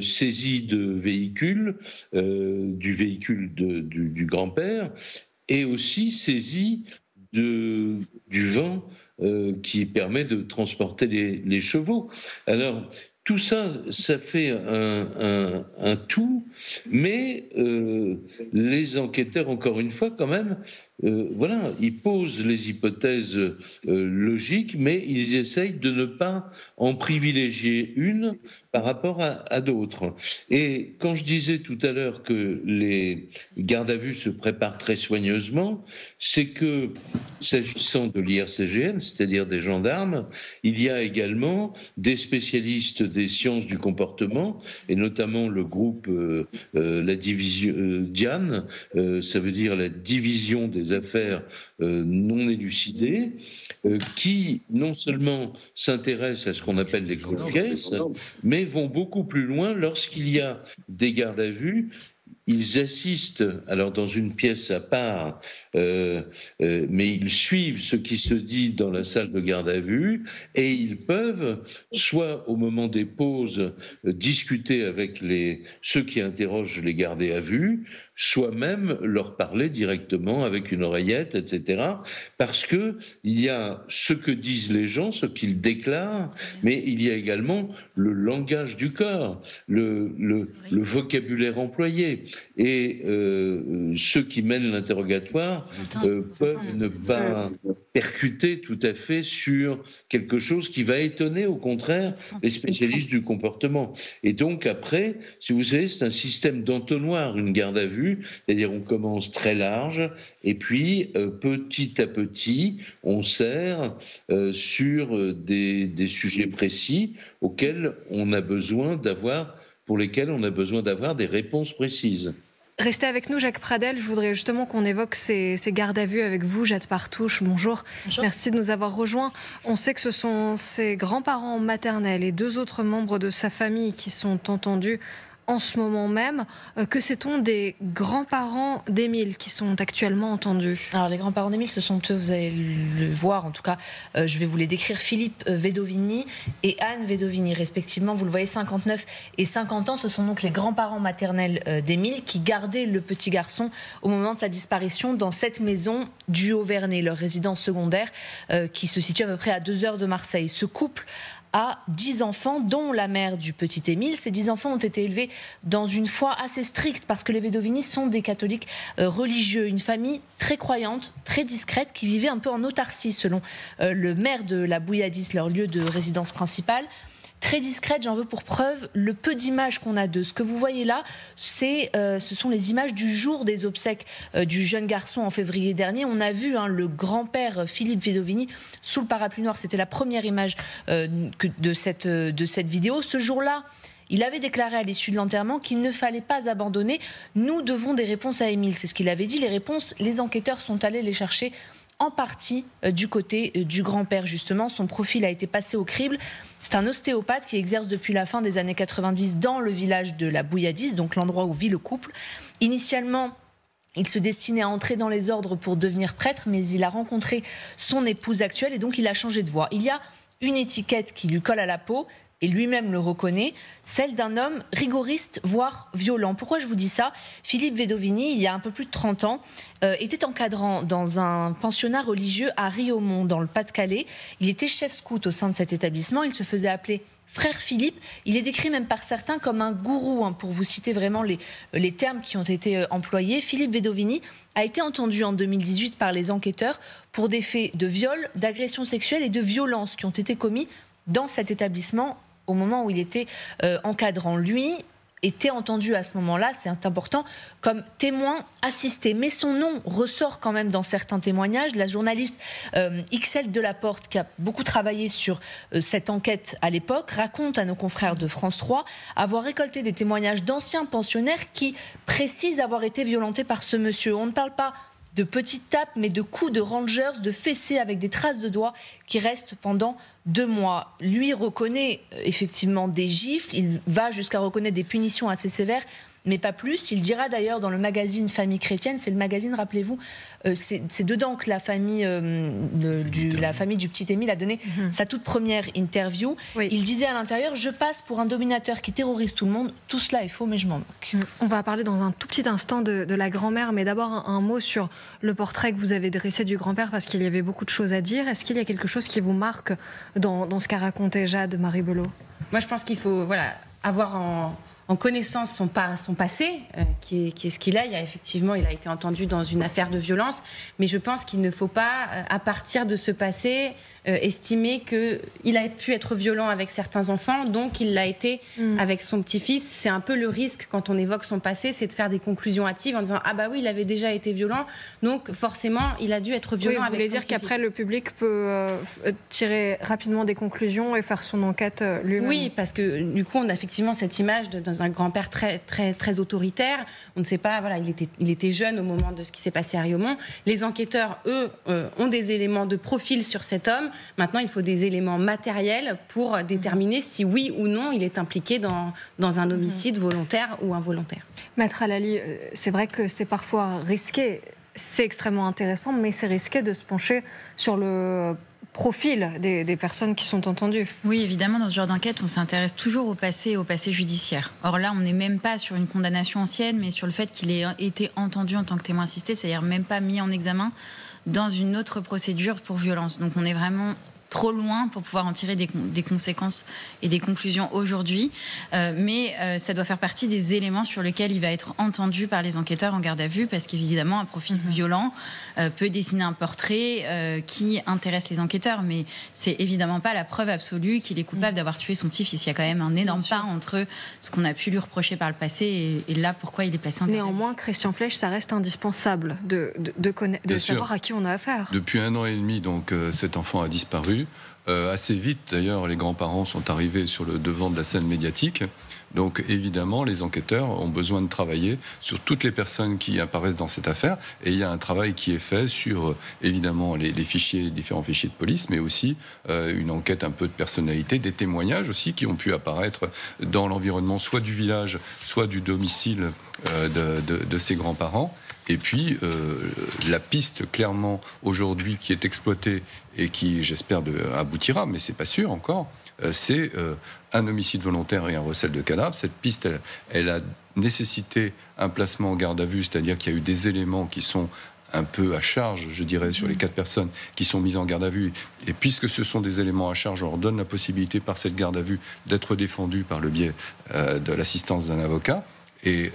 saisie de véhicules, du véhicule du grand-père, et aussi saisi du vent qui permet de transporter les chevaux. Alors, tout ça, ça fait un tout, mais les enquêteurs, encore une fois, quand même, voilà, ils posent les hypothèses logiques, mais ils essayent de ne pas en privilégier une par rapport à d'autres. Et quand je disais tout à l'heure que les gardes à vue se préparent très soigneusement, c'est que, s'agissant de l'IRCGN, c'est-à-dire des gendarmes, il y a également des spécialistes des sciences du comportement, et notamment le groupe, la division DIAN, ça veut dire la division des affaires non élucidées, qui non seulement s'intéressent à ce qu'on appelle les cold cases, mais vont beaucoup plus loin lorsqu'il y a des gardes à vue. Ils assistent, alors dans une pièce à part, mais ils suivent ce qui se dit dans la salle de garde à vue, et ils peuvent, soit au moment des pauses, discuter avec ceux qui interrogent les gardés à vue, soit même leur parler directement avec une oreillette, etc. Parce que il y a ce que disent les gens, ce qu'ils déclarent, mais il y a également le langage du corps, le vocabulaire employé. Et ceux qui mènent l'interrogatoire peuvent ne pas percuter tout à fait sur quelque chose qui va étonner au contraire les spécialistes du comportement. Et donc après, si vous savez, c'est un système d'entonnoir, une garde à vue, c'est-à-dire on commence très large et puis petit à petit on sert sur des sujets précis auxquels on a besoin d'avoir, pour lesquels on a besoin d'avoir des réponses précises. Restez avec nous, Jacques Pradel. Je voudrais justement qu'on évoque ces gardes à vue avec vous, Jade Partouche. Bonjour. Bonjour. Merci de nous avoir rejoints. On sait que ce sont ses grands-parents maternels et 2 autres membres de sa famille qui sont entendus en ce moment même. Que sait-on des grands-parents d'Émile qui sont actuellement entendus? Alors les grands-parents d'Émile, ce sont eux, vous allez le voir, en tout cas, je vais vous les décrire, Philippe Vedovini et Anne Vedovini, respectivement. Vous le voyez, 59 et 50 ans. Ce sont donc les grands-parents maternels d'Émile qui gardaient le petit garçon au moment de sa disparition dans cette maison du Haut-Vernay, leur résidence secondaire qui se situe à peu près à 2 heures de Marseille. Ce couple a 10 enfants, dont la mère du petit Émile. Ces 10 enfants ont été élevés dans une foi assez stricte, parce que les Vedovini sont des catholiques religieux, une famille très croyante, très discrète, qui vivait un peu en autarcie, selon le maire de la Bouilladis, leur lieu de résidence principale. Très discrète, j'en veux pour preuve le peu d'images qu'on a d'eux. Ce que vous voyez là, ce sont les images du jour des obsèques du jeune garçon en février dernier. On a vu le grand-père Philippe Vedovini sous le parapluie noir. C'était la première image de cette vidéo. Ce jour-là, il avait déclaré à l'issue de l'enterrement qu'il ne fallait pas abandonner. Nous devons des réponses à Émile. C'est ce qu'il avait dit. Les réponses, les enquêteurs sont allés les chercher en partie du côté du grand-père, justement. Son profil a été passé au crible. C'est un ostéopathe qui exerce depuis la fin des années 90 dans le village de la Bouilladis, donc l'endroit où vit le couple. Initialement, il se destinait à entrer dans les ordres pour devenir prêtre, mais il a rencontré son épouse actuelle et donc il a changé de voie. Il y a une étiquette qui lui colle à la peau, et lui-même le reconnaît, celle d'un homme rigoriste, voire violent. Pourquoi je vous dis ça? Philippe Vedovini, il y a un peu plus de 30 ans, était encadrant dans un pensionnat religieux à Riaumont, dans le Pas-de-Calais. Il était chef scout au sein de cet établissement. Il se faisait appeler Frère Philippe. Il est décrit même par certains comme un gourou, pour vous citer vraiment les termes qui ont été employés. Philippe Vedovini a été entendu en 2018 par les enquêteurs pour des faits de viol, d'agression sexuelle et de violence qui ont été commis dans cet établissement au moment où il était encadrant. Lui était entendu à ce moment-là, c'est important, comme témoin assisté. Mais son nom ressort quand même dans certains témoignages. La journaliste XL Delaporte, qui a beaucoup travaillé sur cette enquête à l'époque, raconte à nos confrères de France 3 avoir récolté des témoignages d'anciens pensionnaires qui précisent avoir été violentés par ce monsieur. On ne parle pas de petites tapes, mais de coups de rangers, de fessées avec des traces de doigts qui restent pendant 2 mois. Lui reconnaît effectivement des gifles, il va jusqu'à reconnaître des punitions assez sévères, mais pas plus. Il dira d'ailleurs dans le magazine Famille chrétienne, c'est le magazine, rappelez-vous, c'est dedans que la famille du petit Émile a donné sa toute première interview. Oui. Il disait à l'intérieur, je passe pour un dominateur qui terrorise tout le monde, tout cela est faux mais je m'en moque. On va parler dans un tout petit instant de la grand-mère, mais d'abord un mot sur le portrait que vous avez dressé du grand-père, parce qu'il y avait beaucoup de choses à dire. Est-ce qu'il y a quelque chose qui vous marque dans ce qu'a raconté Jade, Marie Belot? Moi je pense qu'il faut avoir en connaissance son passé, qui est ce qu'il a. Il a été entendu dans une affaire de violence, mais je pense qu'il ne faut pas, à partir de ce passé, estimer qu'il a pu être violent avec certains enfants, donc il l'a été avec son petit-fils. C'est un peu le risque quand on évoque son passé, c'est de faire des conclusions hâtives en disant « Ah bah oui, il avait déjà été violent, donc forcément, il a dû être violent avec son petit-fils ». Vous voulez dire qu'après, le public peut tirer rapidement des conclusions et faire son enquête lui-même? Oui, parce que du coup, on a effectivement cette image dans un grand-père très, très, très autoritaire. On ne sait pas, il était jeune au moment de ce qui s'est passé à Riaumont. Les enquêteurs, eux, ont des éléments de profil sur cet homme. Maintenant, il faut des éléments matériels pour déterminer si oui ou non il est impliqué dans un homicide volontaire ou involontaire. Maître Halali, c'est vrai que c'est parfois risqué. C'est extrêmement intéressant, mais c'est risqué de se pencher sur le profil des personnes qui sont entendues. Oui, évidemment, dans ce genre d'enquête, on s'intéresse toujours au passé judiciaire. Or là, on n'est même pas sur une condamnation ancienne, mais sur le fait qu'il ait été entendu en tant que témoin assisté, c'est-à-dire même pas mis en examen dans une autre procédure pour violence. Donc on est vraiment trop loin pour pouvoir en tirer des conséquences et des conclusions aujourd'hui. Mais ça doit faire partie des éléments sur lesquels il va être entendu par les enquêteurs en garde à vue, parce qu'évidemment, un profil violent peut dessiner un portrait qui intéresse les enquêteurs. Mais c'est évidemment pas la preuve absolue qu'il est coupable d'avoir tué son petit-fils. Il y a quand même un énorme pas entre ce qu'on a pu lui reprocher par le passé et là, pourquoi il est placé en garde à vue. Néanmoins, Christian Flech, ça reste indispensable de savoir à qui on a affaire. Depuis 1 an et demi, donc, cet enfant a disparu. Assez vite, d'ailleurs, les grands-parents sont arrivés sur le devant de la scène médiatique. Donc, évidemment, les enquêteurs ont besoin de travailler sur toutes les personnes qui apparaissent dans cette affaire. Et il y a un travail qui est fait sur, évidemment, les différents fichiers de police, mais aussi une enquête un peu de personnalité, des témoignages aussi qui ont pu apparaître dans l'environnement, soit du village, soit du domicile de ses grands-parents. Et puis, la piste, clairement, aujourd'hui, qui est exploitée et qui, j'espère, aboutira, mais c'est pas sûr encore, c'est un homicide volontaire et un recel de cadavres. Cette piste, elle a nécessité un placement en garde à vue, c'est-à-dire qu'il y a eu des éléments qui sont un peu à charge, je dirais, sur les 4 personnes qui sont mises en garde à vue. Et puisque ce sont des éléments à charge, on leur donne la possibilité, par cette garde à vue, d'être défendus par le biais de l'assistance d'un avocat. Et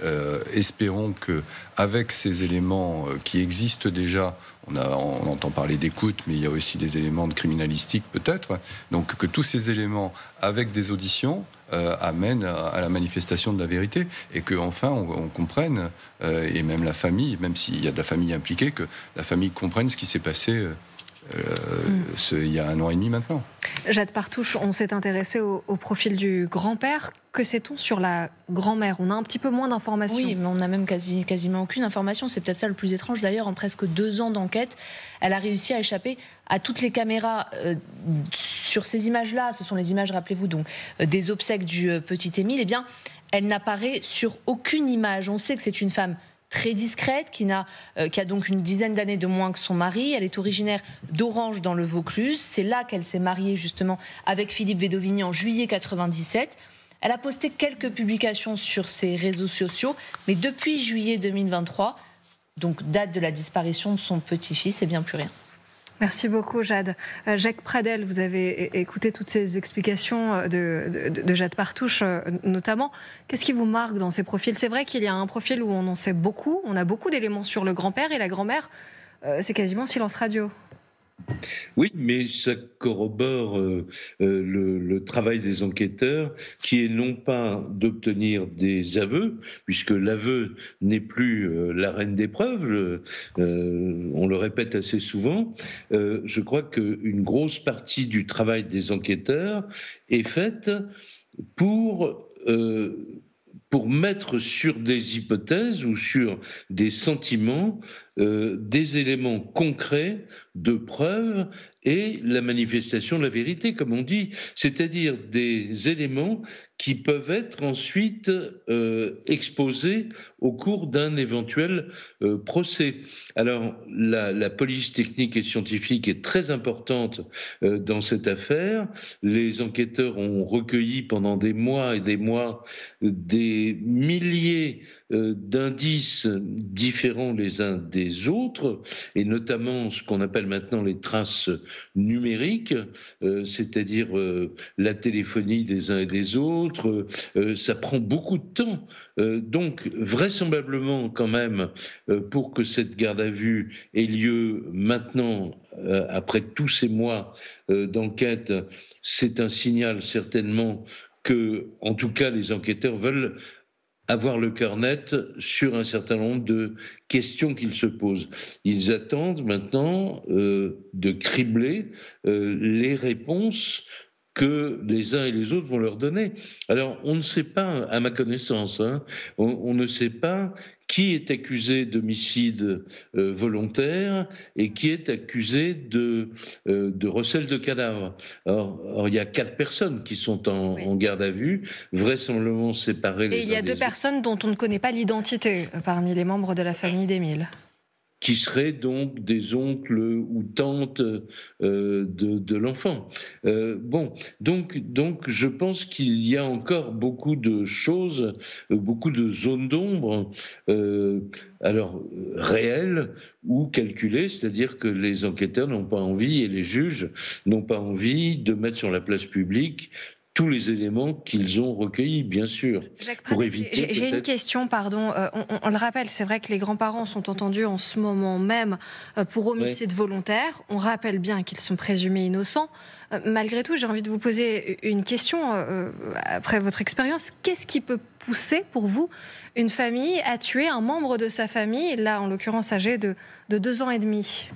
espérons qu'avec ces éléments qui existent déjà, on entend parler d'écoute, mais il y a aussi des éléments de criminalistique peut-être, donc que tous ces éléments, avec des auditions, amènent à la manifestation de la vérité, et qu'enfin on comprenne, et même la famille, même s'il y a de la famille impliquée, que la famille comprenne ce qui s'est passé il y a 1 an et demi maintenant. Jade Partouche, on s'est intéressé au profil du grand-père. Que sait-on sur la grand-mère? On a un petit peu moins d'informations. Oui, mais on n'a même quasiment aucune information. C'est peut-être ça le plus étrange. D'ailleurs, en presque 2 ans d'enquête, elle a réussi à échapper à toutes les caméras. Sur ces images-là, ce sont les images, rappelez-vous, donc, des obsèques du petit Émile. Eh bien, elle n'apparaît sur aucune image. On sait que c'est une femme très discrète, qui a donc une dizaine d'années de moins que son mari. Elle est originaire d'Orange dans le Vaucluse. C'est là qu'elle s'est mariée justement avec Philippe Vedovigny en juillet 1997. Elle a posté quelques publications sur ses réseaux sociaux, mais depuis juillet 2023, donc date de la disparition de son petit-fils, et bien plus rien. Merci beaucoup, Jade. Jacques Pradel, vous avez écouté toutes ces explications de Jade Partouche, notamment. Qu'est-ce qui vous marque dans ces profils? C'est vrai qu'il y a un profil où on en sait beaucoup, on a beaucoup d'éléments sur le grand-père, et la grand-mère, c'est quasiment silence radio. Oui, mais ça corrobore le travail des enquêteurs, qui est non pas d'obtenir des aveux, puisque l'aveu n'est plus la reine des preuves, on le répète assez souvent. Je crois qu'une grosse partie du travail des enquêteurs est faite pour pour mettre sur des hypothèses ou sur des sentiments des éléments concrets de preuve et la manifestation de la vérité, comme on dit, c'est-à-dire des éléments qui peuvent être ensuite exposés au cours d'un éventuel procès. Alors, la police technique et scientifique est très importante dans cette affaire. Les enquêteurs ont recueilli pendant des mois et des mois des milliers d'indices différents les uns des autres, et notamment ce qu'on appelle maintenant les traces numériques, c'est-à-dire la téléphonie des uns et des autres. Ça prend beaucoup de temps. Donc, vraisemblablement, quand même, pour que cette garde à vue ait lieu maintenant, après tous ces mois d'enquête, c'est un signal certainement que, en tout cas, les enquêteurs veulent avoir le cœur net sur un certain nombre de questions qu'ils se posent. Ils attendent maintenant de cribler les réponses que les uns et les autres vont leur donner. Alors, on ne sait pas, à ma connaissance, on ne sait pas qui est accusé d'homicide volontaire et qui est accusé de recel de cadavres. Alors, il y a 4 personnes qui sont en garde à vue, vraisemblablement séparées les uns des autres. Et il y a 2 personnes dont on ne connaît pas l'identité parmi les membres de la famille d'Émile. Qui seraient donc des oncles ou tantes de l'enfant. Donc je pense qu'il y a encore beaucoup de choses, beaucoup de zones d'ombre, alors réelles ou calculées, c'est-à-dire que les enquêteurs n'ont pas envie et les juges n'ont pas envie de mettre sur la place publique tous les éléments qu'ils ont recueillis, bien sûr. Jacques Pradel, j'ai une question, pardon. On le rappelle, c'est vrai que les grands-parents sont entendus en ce moment même pour homicide volontaire. On rappelle bien qu'ils sont présumés innocents. Malgré tout, j'ai envie de vous poser une question. Après votre expérience, qu'est-ce qui peut pousser pour vous une famille à tuer un membre de sa famille, là en l'occurrence âgé de 2 ans et demi ?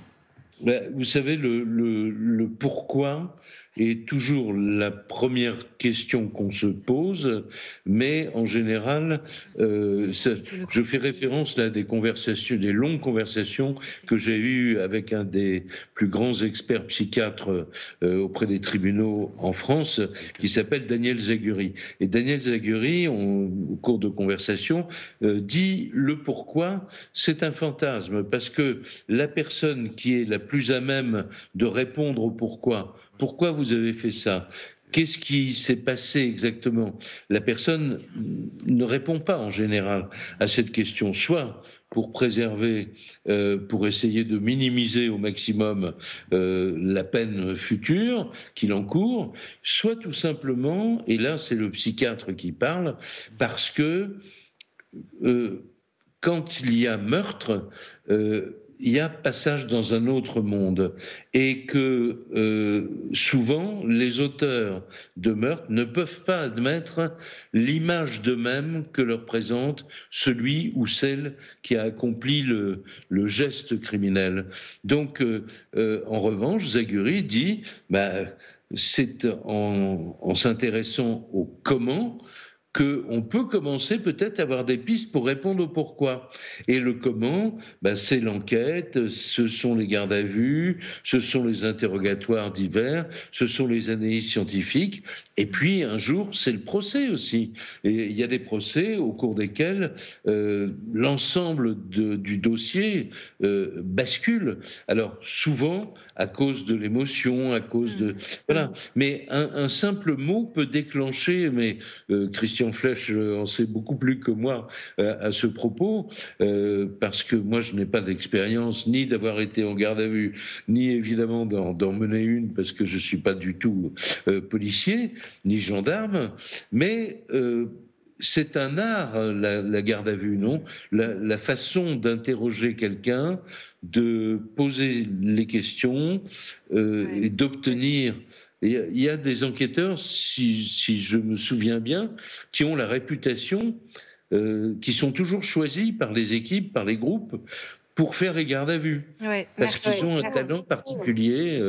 Vous savez, le pourquoi est toujours la première question qu'on se pose, mais en général, je fais référence là à des longues conversations que j'ai eues avec un des plus grands experts psychiatres auprès des tribunaux en France, qui s'appelle Daniel Zaguri. Et Daniel Zaguri, au cours de conversation, dit le pourquoi, c'est un fantasme, parce que la personne qui est la plus à même de répondre au pourquoi vous avez fait ça? Qu'est-ce qui s'est passé exactement? La personne ne répond pas en général à cette question, soit pour préserver, pour essayer de minimiser au maximum la peine future qu'il encourt, soit tout simplement, et là c'est le psychiatre qui parle, parce que quand il y a meurtre, il y a passage dans un autre monde et que souvent les auteurs de meurtre ne peuvent pas admettre l'image d'eux-mêmes que leur présente celui ou celle qui a accompli le geste criminel. Donc en revanche, Zaguri dit c'est en s'intéressant au comment qu'on peut commencer peut-être à avoir des pistes pour répondre au pourquoi. Et le comment, c'est l'enquête, ce sont les gardes à vue, ce sont les interrogatoires divers, ce sont les analyses scientifiques, et puis un jour, c'est le procès aussi. Et il y a des procès au cours desquels l'ensemble du dossier bascule. Alors souvent, à cause de l'émotion, à cause de... Voilà. Mais un simple mot peut déclencher, mais Christian Flech en sait beaucoup plus que moi à ce propos, parce que moi je n'ai pas d'expérience ni d'avoir été en garde à vue, ni évidemment d'en mener une, parce que je ne suis pas du tout policier, ni gendarme, mais c'est un art, la garde à vue, non ? La façon d'interroger quelqu'un, de poser les questions et d'obtenir... Il y a des enquêteurs, si je me souviens bien, qui ont la réputation, qui sont toujours choisis par les équipes, par les groupes, pour faire les gardes à vue. Oui, parce qu'ils ont un talent particulier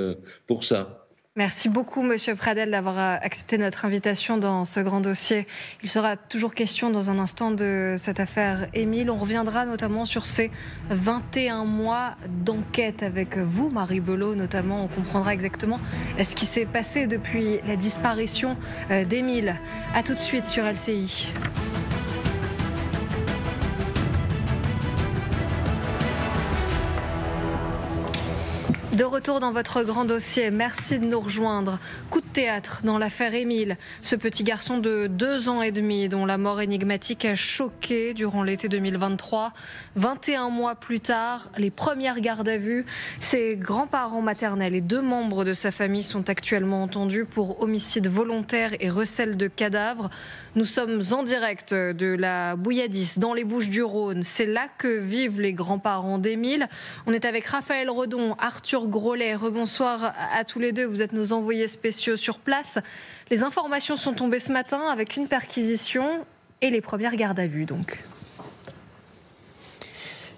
pour ça. Merci beaucoup, Monsieur Pradel, d'avoir accepté notre invitation dans ce grand dossier. Il sera toujours question dans un instant de cette affaire Émile. On reviendra notamment sur ces 21 mois d'enquête avec vous, Marie Belot, notamment. On comprendra exactement ce qui s'est passé depuis la disparition d'Émile. A tout de suite sur LCI. De retour dans votre grand dossier, merci de nous rejoindre. Coup de théâtre dans l'affaire Émile, ce petit garçon de 2 ans et demi dont la mort énigmatique a choqué durant l'été 2023. 21 mois plus tard, les premières gardes à vue, ses grands-parents maternels et 2 membres de sa famille sont actuellement entendus pour homicide volontaire et recel de cadavres. Nous sommes en direct de la Bouilladis, dans les Bouches-du-Rhône. C'est là que vivent les grands-parents d'Émile. On est avec Raphaël Redon, Arthur Grolet. Rebonsoir à tous les deux. Vous êtes nos envoyés spéciaux sur place. Les informations sont tombées ce matin avec une perquisition et les premières gardes à vue, donc.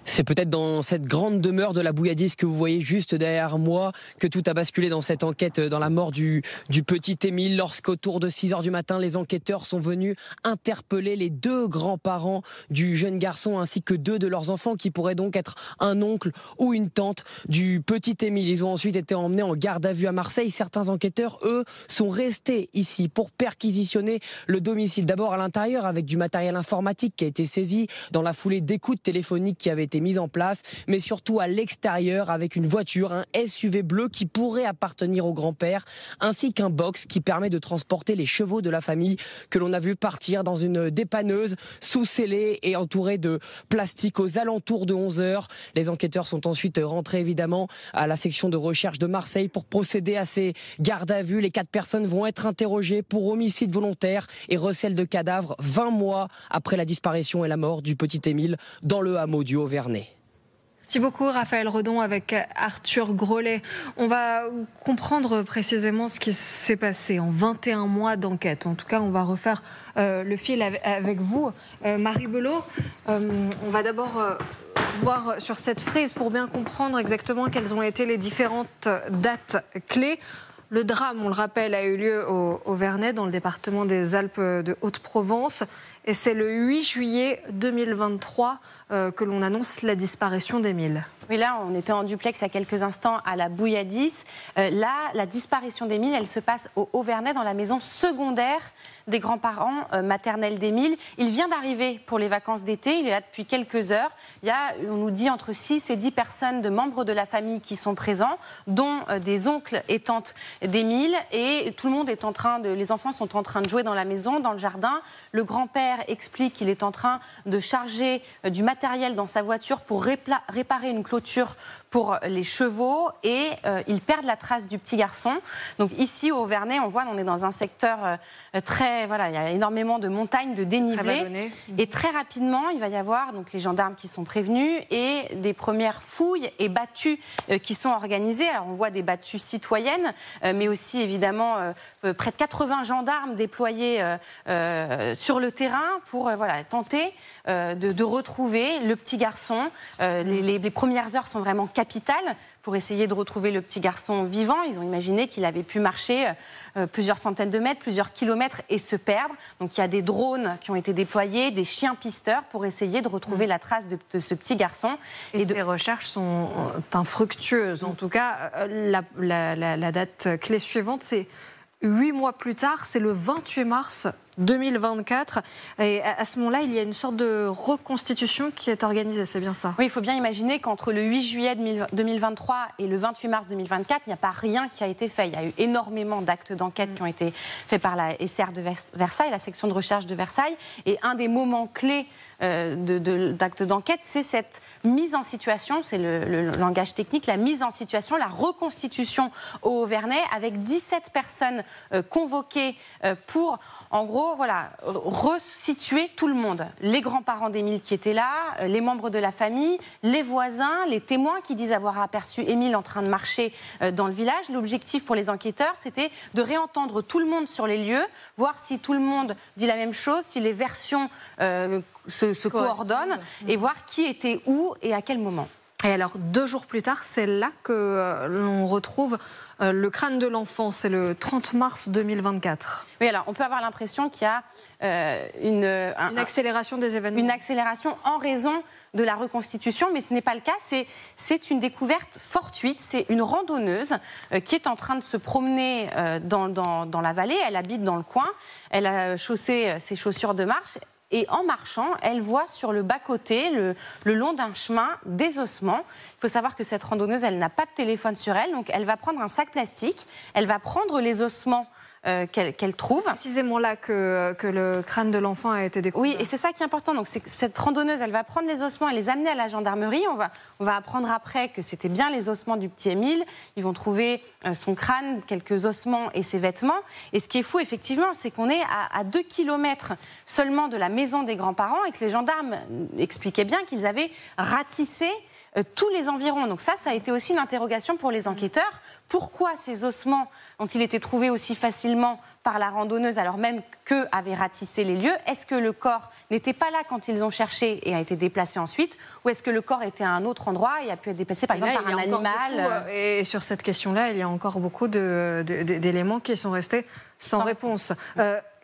C'est peut-être dans cette grande demeure de la Bouilladis que vous voyez juste derrière moi que tout a basculé dans cette enquête, dans la mort du petit Émile, lorsqu'autour de 6h du matin, les enquêteurs sont venus interpeller les 2 grands-parents du jeune garçon ainsi que 2 de leurs enfants qui pourraient donc être un oncle ou une tante du petit Émile. Ils ont ensuite été emmenés en garde à vue à Marseille. Certains enquêteurs, eux, sont restés ici pour perquisitionner le domicile. D'abord à l'intérieur avec du matériel informatique qui a été saisi dans la foulée d'écoutes téléphoniques qui avaient été mise en place, mais surtout à l'extérieur avec une voiture, un SUV bleu qui pourrait appartenir au grand-père, ainsi qu'un box qui permet de transporter les chevaux de la famille que l'on a vu partir dans une dépanneuse sous-scellée et entourée de plastique aux alentours de 11h. Les enquêteurs sont ensuite rentrés évidemment à la section de recherche de Marseille pour procéder à ces gardes à vue. Les 4 personnes vont être interrogées pour homicide volontaire et recel de cadavres 20 mois après la disparition et la mort du petit Émile dans le hameau du Haut-Vernay. Merci beaucoup Raphaël Redon avec Arthur Grolet. On va comprendre précisément ce qui s'est passé en 21 mois d'enquête. En tout cas, on va refaire le fil avec vous. Marie Belot, on va d'abord voir sur cette frise pour bien comprendre exactement quelles ont été les différentes dates clés. Le drame, on le rappelle, a eu lieu au Vernay, dans le département des Alpes de Haute-Provence. Et c'est le 8 juillet 2023 que l'on annonce la disparition d'Émile. Oui, là, on était en duplex il y a quelques instants à la Bouilladis. Là, la disparition d'Émile, elle se passe au Haut-Vernay, dans la maison secondaire des grands-parents maternels d'Émile. Il vient d'arriver pour les vacances d'été, il est là depuis quelques heures. Il y a, on nous dit, entre 6 et 10 personnes de membres de la famille qui sont présents, dont des oncles et tantes d'Émile. Et tout le monde est en train de... Les enfants sont en train de jouer dans la maison, dans le jardin. Le grand-père explique qu'il est en train de charger du matériel dans sa voiture pour réparer une clôture pour les chevaux et ils perdent la trace du petit garçon. Donc ici au Vernay, on voit, on est dans un secteur très, voilà, il y a énormément de montagnes, de dénivelé. Et très rapidement, il va y avoir donc les gendarmes qui sont prévenus et des premières fouilles et battues qui sont organisées. Alors on voit des battues citoyennes, mais aussi évidemment près de 80 gendarmes déployés sur le terrain pour voilà, tenter de retrouver le petit garçon. Les premières heures sont vraiment capitales pour essayer de retrouver le petit garçon vivant. Ils ont imaginé qu'il avait pu marcher plusieurs centaines de mètres, plusieurs kilomètres et se perdre. Donc il y a des drones qui ont été déployés, des chiens pisteurs pour essayer de retrouver la trace de ce petit garçon. Et ces recherches sont infructueuses. En tout cas, la date clé suivante, c'est 8 mois plus tard, c'est le 28 mars 2024. Et à ce moment-là, il y a une sorte de reconstitution qui est organisée, c'est bien ça? Oui, il faut bien imaginer qu'entre le 8 juillet 2023 et le 28 mars 2024, il n'y a pas rien qui a été fait. Il y a eu énormément d'actes d'enquête qui ont été faits par la SR de Versailles, la section de recherche de Versailles. Et un des moments clés d'actes d'enquête, c'est cette mise en situation, c'est le langage technique, la mise en situation, la reconstitution au Vernay, avec 17 personnes convoquées pour, en gros, voilà, resituer tout le monde. Les grands-parents d'Émile qui étaient là, les membres de la famille, les voisins, les témoins qui disent avoir aperçu Émile en train de marcher dans le village. L'objectif pour les enquêteurs, c'était de réentendre tout le monde sur les lieux, voir si tout le monde dit la même chose, si les versions se coordonnent, et voir qui était où et à quel moment. Et alors, 2 jours plus tard, c'est là que l'on retrouve le crâne de l'enfant, c'est le 30 mars 2024. Oui, alors on peut avoir l'impression qu'il y a une accélération des événements. Une accélération en raison de la reconstitution, mais ce n'est pas le cas. C'est une découverte fortuite. C'est une randonneuse qui est en train de se promener dans la vallée. Elle habite dans le coin. Elle a chaussé ses chaussures de marche. Et en marchant, elle voit sur le bas-côté, le long d'un chemin, des ossements. Il faut savoir que cette randonneuse, elle n'a pas de téléphone sur elle. Donc elle va prendre un sac plastique. Elle va prendre les ossements qu'elle trouve. C'est précisément là que le crâne de l'enfant a été découvert. Oui, et c'est ça qui est important. Donc, cette randonneuse, elle va prendre les ossements et les amener à la gendarmerie. On va apprendre après que c'était bien les ossements du petit Émile. Ils vont trouver son crâne, quelques ossements et ses vêtements. Et ce qui est fou, effectivement, c'est qu'on est à 2 kilomètres seulement de la maison des grands-parents et que les gendarmes expliquaient bien qu'ils avaient ratissé tous les environs. Donc ça a été aussi une interrogation pour les enquêteurs. Pourquoi ces ossements ont-ils été trouvés aussi facilement par la randonneuse alors même qu'eux avaient ratissé les lieux? Est-ce que le corps n'était pas là quand ils ont cherché et a été déplacé ensuite? Ou est-ce que le corps était à un autre endroit et a pu être déplacé par exemple par un animal? Et sur cette question-là, il y a encore beaucoup d'éléments qui sont restés sans réponse.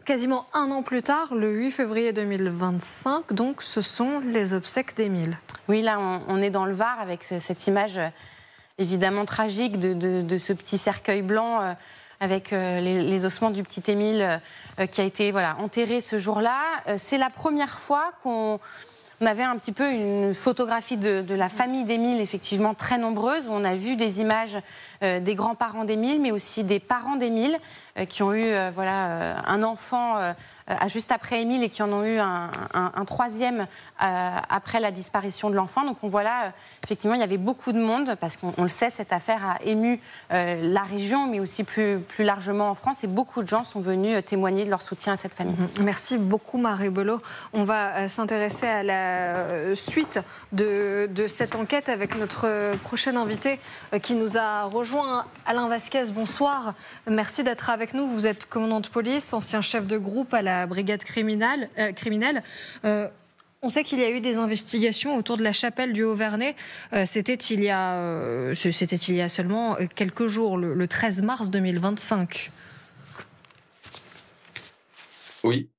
Quasiment un an plus tard, le 8 février 2025, donc ce sont les obsèques d'Émile. Oui, là on est dans le Var avec cette image évidemment tragique de ce petit cercueil blanc avec les ossements du petit Émile qui a été enterré ce jour-là. C'est la première fois qu'on avait un petit peu une photographie de la famille d'Émile, effectivement très nombreuse, où on a vu des images des grands-parents d'Émile, mais aussi des parents d'Émile qui ont eu un enfant juste après Émile et qui en ont eu un troisième après la disparition de l'enfant. Donc on voit là, effectivement, il y avait beaucoup de monde, parce qu'on le sait, cette affaire a ému la région, mais aussi plus largement en France, et beaucoup de gens sont venus témoigner de leur soutien à cette famille. Merci beaucoup, Marie Belot. On va s'intéresser à la suite de cette enquête avec notre prochain invité qui nous a rejoint, Alain Vasquez. Bonsoir, merci d'être avec nous. Vous êtes commandant de police, ancien chef de groupe à la brigade criminelle. On sait qu'il y a eu des investigations autour de la chapelle du Haut-Vernay. C'était il y a seulement quelques jours, le 13 mars 2025. Oui.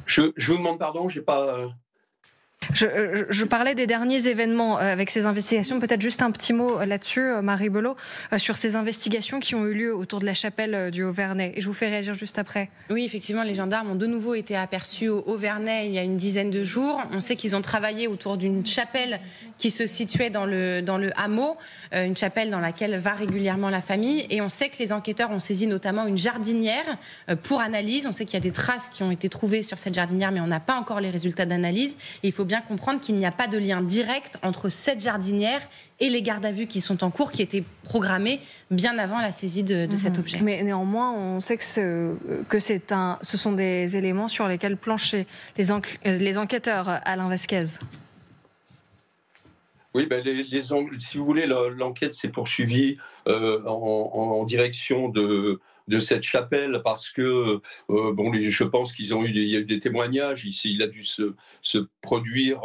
Je vous demande pardon, j'ai pas... Je parlais des derniers événements avec ces investigations. Peut-être juste un petit mot là-dessus, Marie Belot, sur ces investigations qui ont eu lieu autour de la chapelle du Haut-Vernay. Et je vous fais réagir juste après. Oui, effectivement, les gendarmes ont de nouveau été aperçus au Haut-Vernay il y a une dizaine de jours. On sait qu'ils ont travaillé autour d'une chapelle qui se situait dans le hameau, une chapelle dans laquelle va régulièrement la famille. Et on sait que les enquêteurs ont saisi notamment une jardinière pour analyse. On sait qu'il y a des traces qui ont été trouvées sur cette jardinière, mais on n'a pas encore les résultats d'analyse. Et il faut bien comprendre qu'il n'y a pas de lien direct entre cette jardinière et les gardes à vue qui sont en cours, qui étaient programmés bien avant la saisie de cet objet. Mais néanmoins, on sait que ce sont des éléments sur lesquels planchent les enquêteurs, Alain Vasquez. Oui, si vous voulez, l'enquête s'est poursuivie en direction de cette chapelle, parce que je pense qu'il y a eu des témoignages ici, il a dû se produire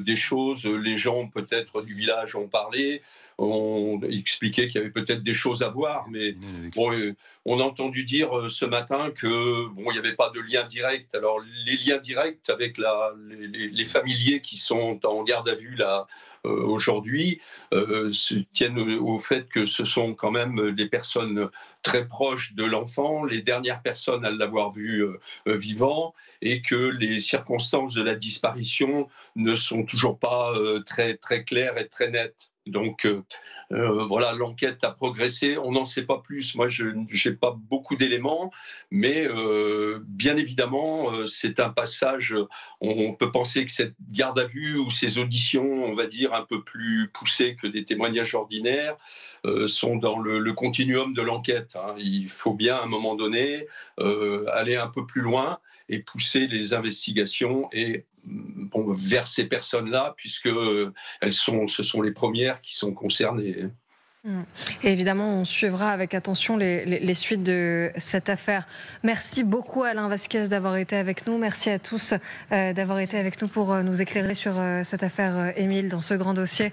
des choses, les gens peut-être du village ont parlé, ont expliqué qu'il y avait peut-être des choses à voir, mais on a entendu dire ce matin que il n'y avait pas de lien direct. Alors les liens directs avec les familiers qui sont en garde à vue là aujourd'hui se tiennent au fait que ce sont quand même des personnes très proches de l'enfant, les dernières personnes à l'avoir vu vivant, et que les circonstances de la disparition ne sont toujours pas très, très claires et très nettes. Donc l'enquête a progressé, on n'en sait pas plus. Moi, je n'ai pas beaucoup d'éléments, mais bien évidemment, c'est un passage. On peut penser que cette garde à vue ou ces auditions, on va dire, un peu plus poussées que des témoignages ordinaires, sont dans le continuum de l'enquête. Il faut bien, à un moment donné, aller un peu plus loin et pousser les investigations vers ces personnes-là, puisque ce sont les premières qui sont concernées. Et évidemment, on suivra avec attention les suites de cette affaire. Merci beaucoup, Alain Vasquez, d'avoir été avec nous. Merci à tous d'avoir été avec nous pour nous éclairer sur cette affaire Émile dans ce grand dossier.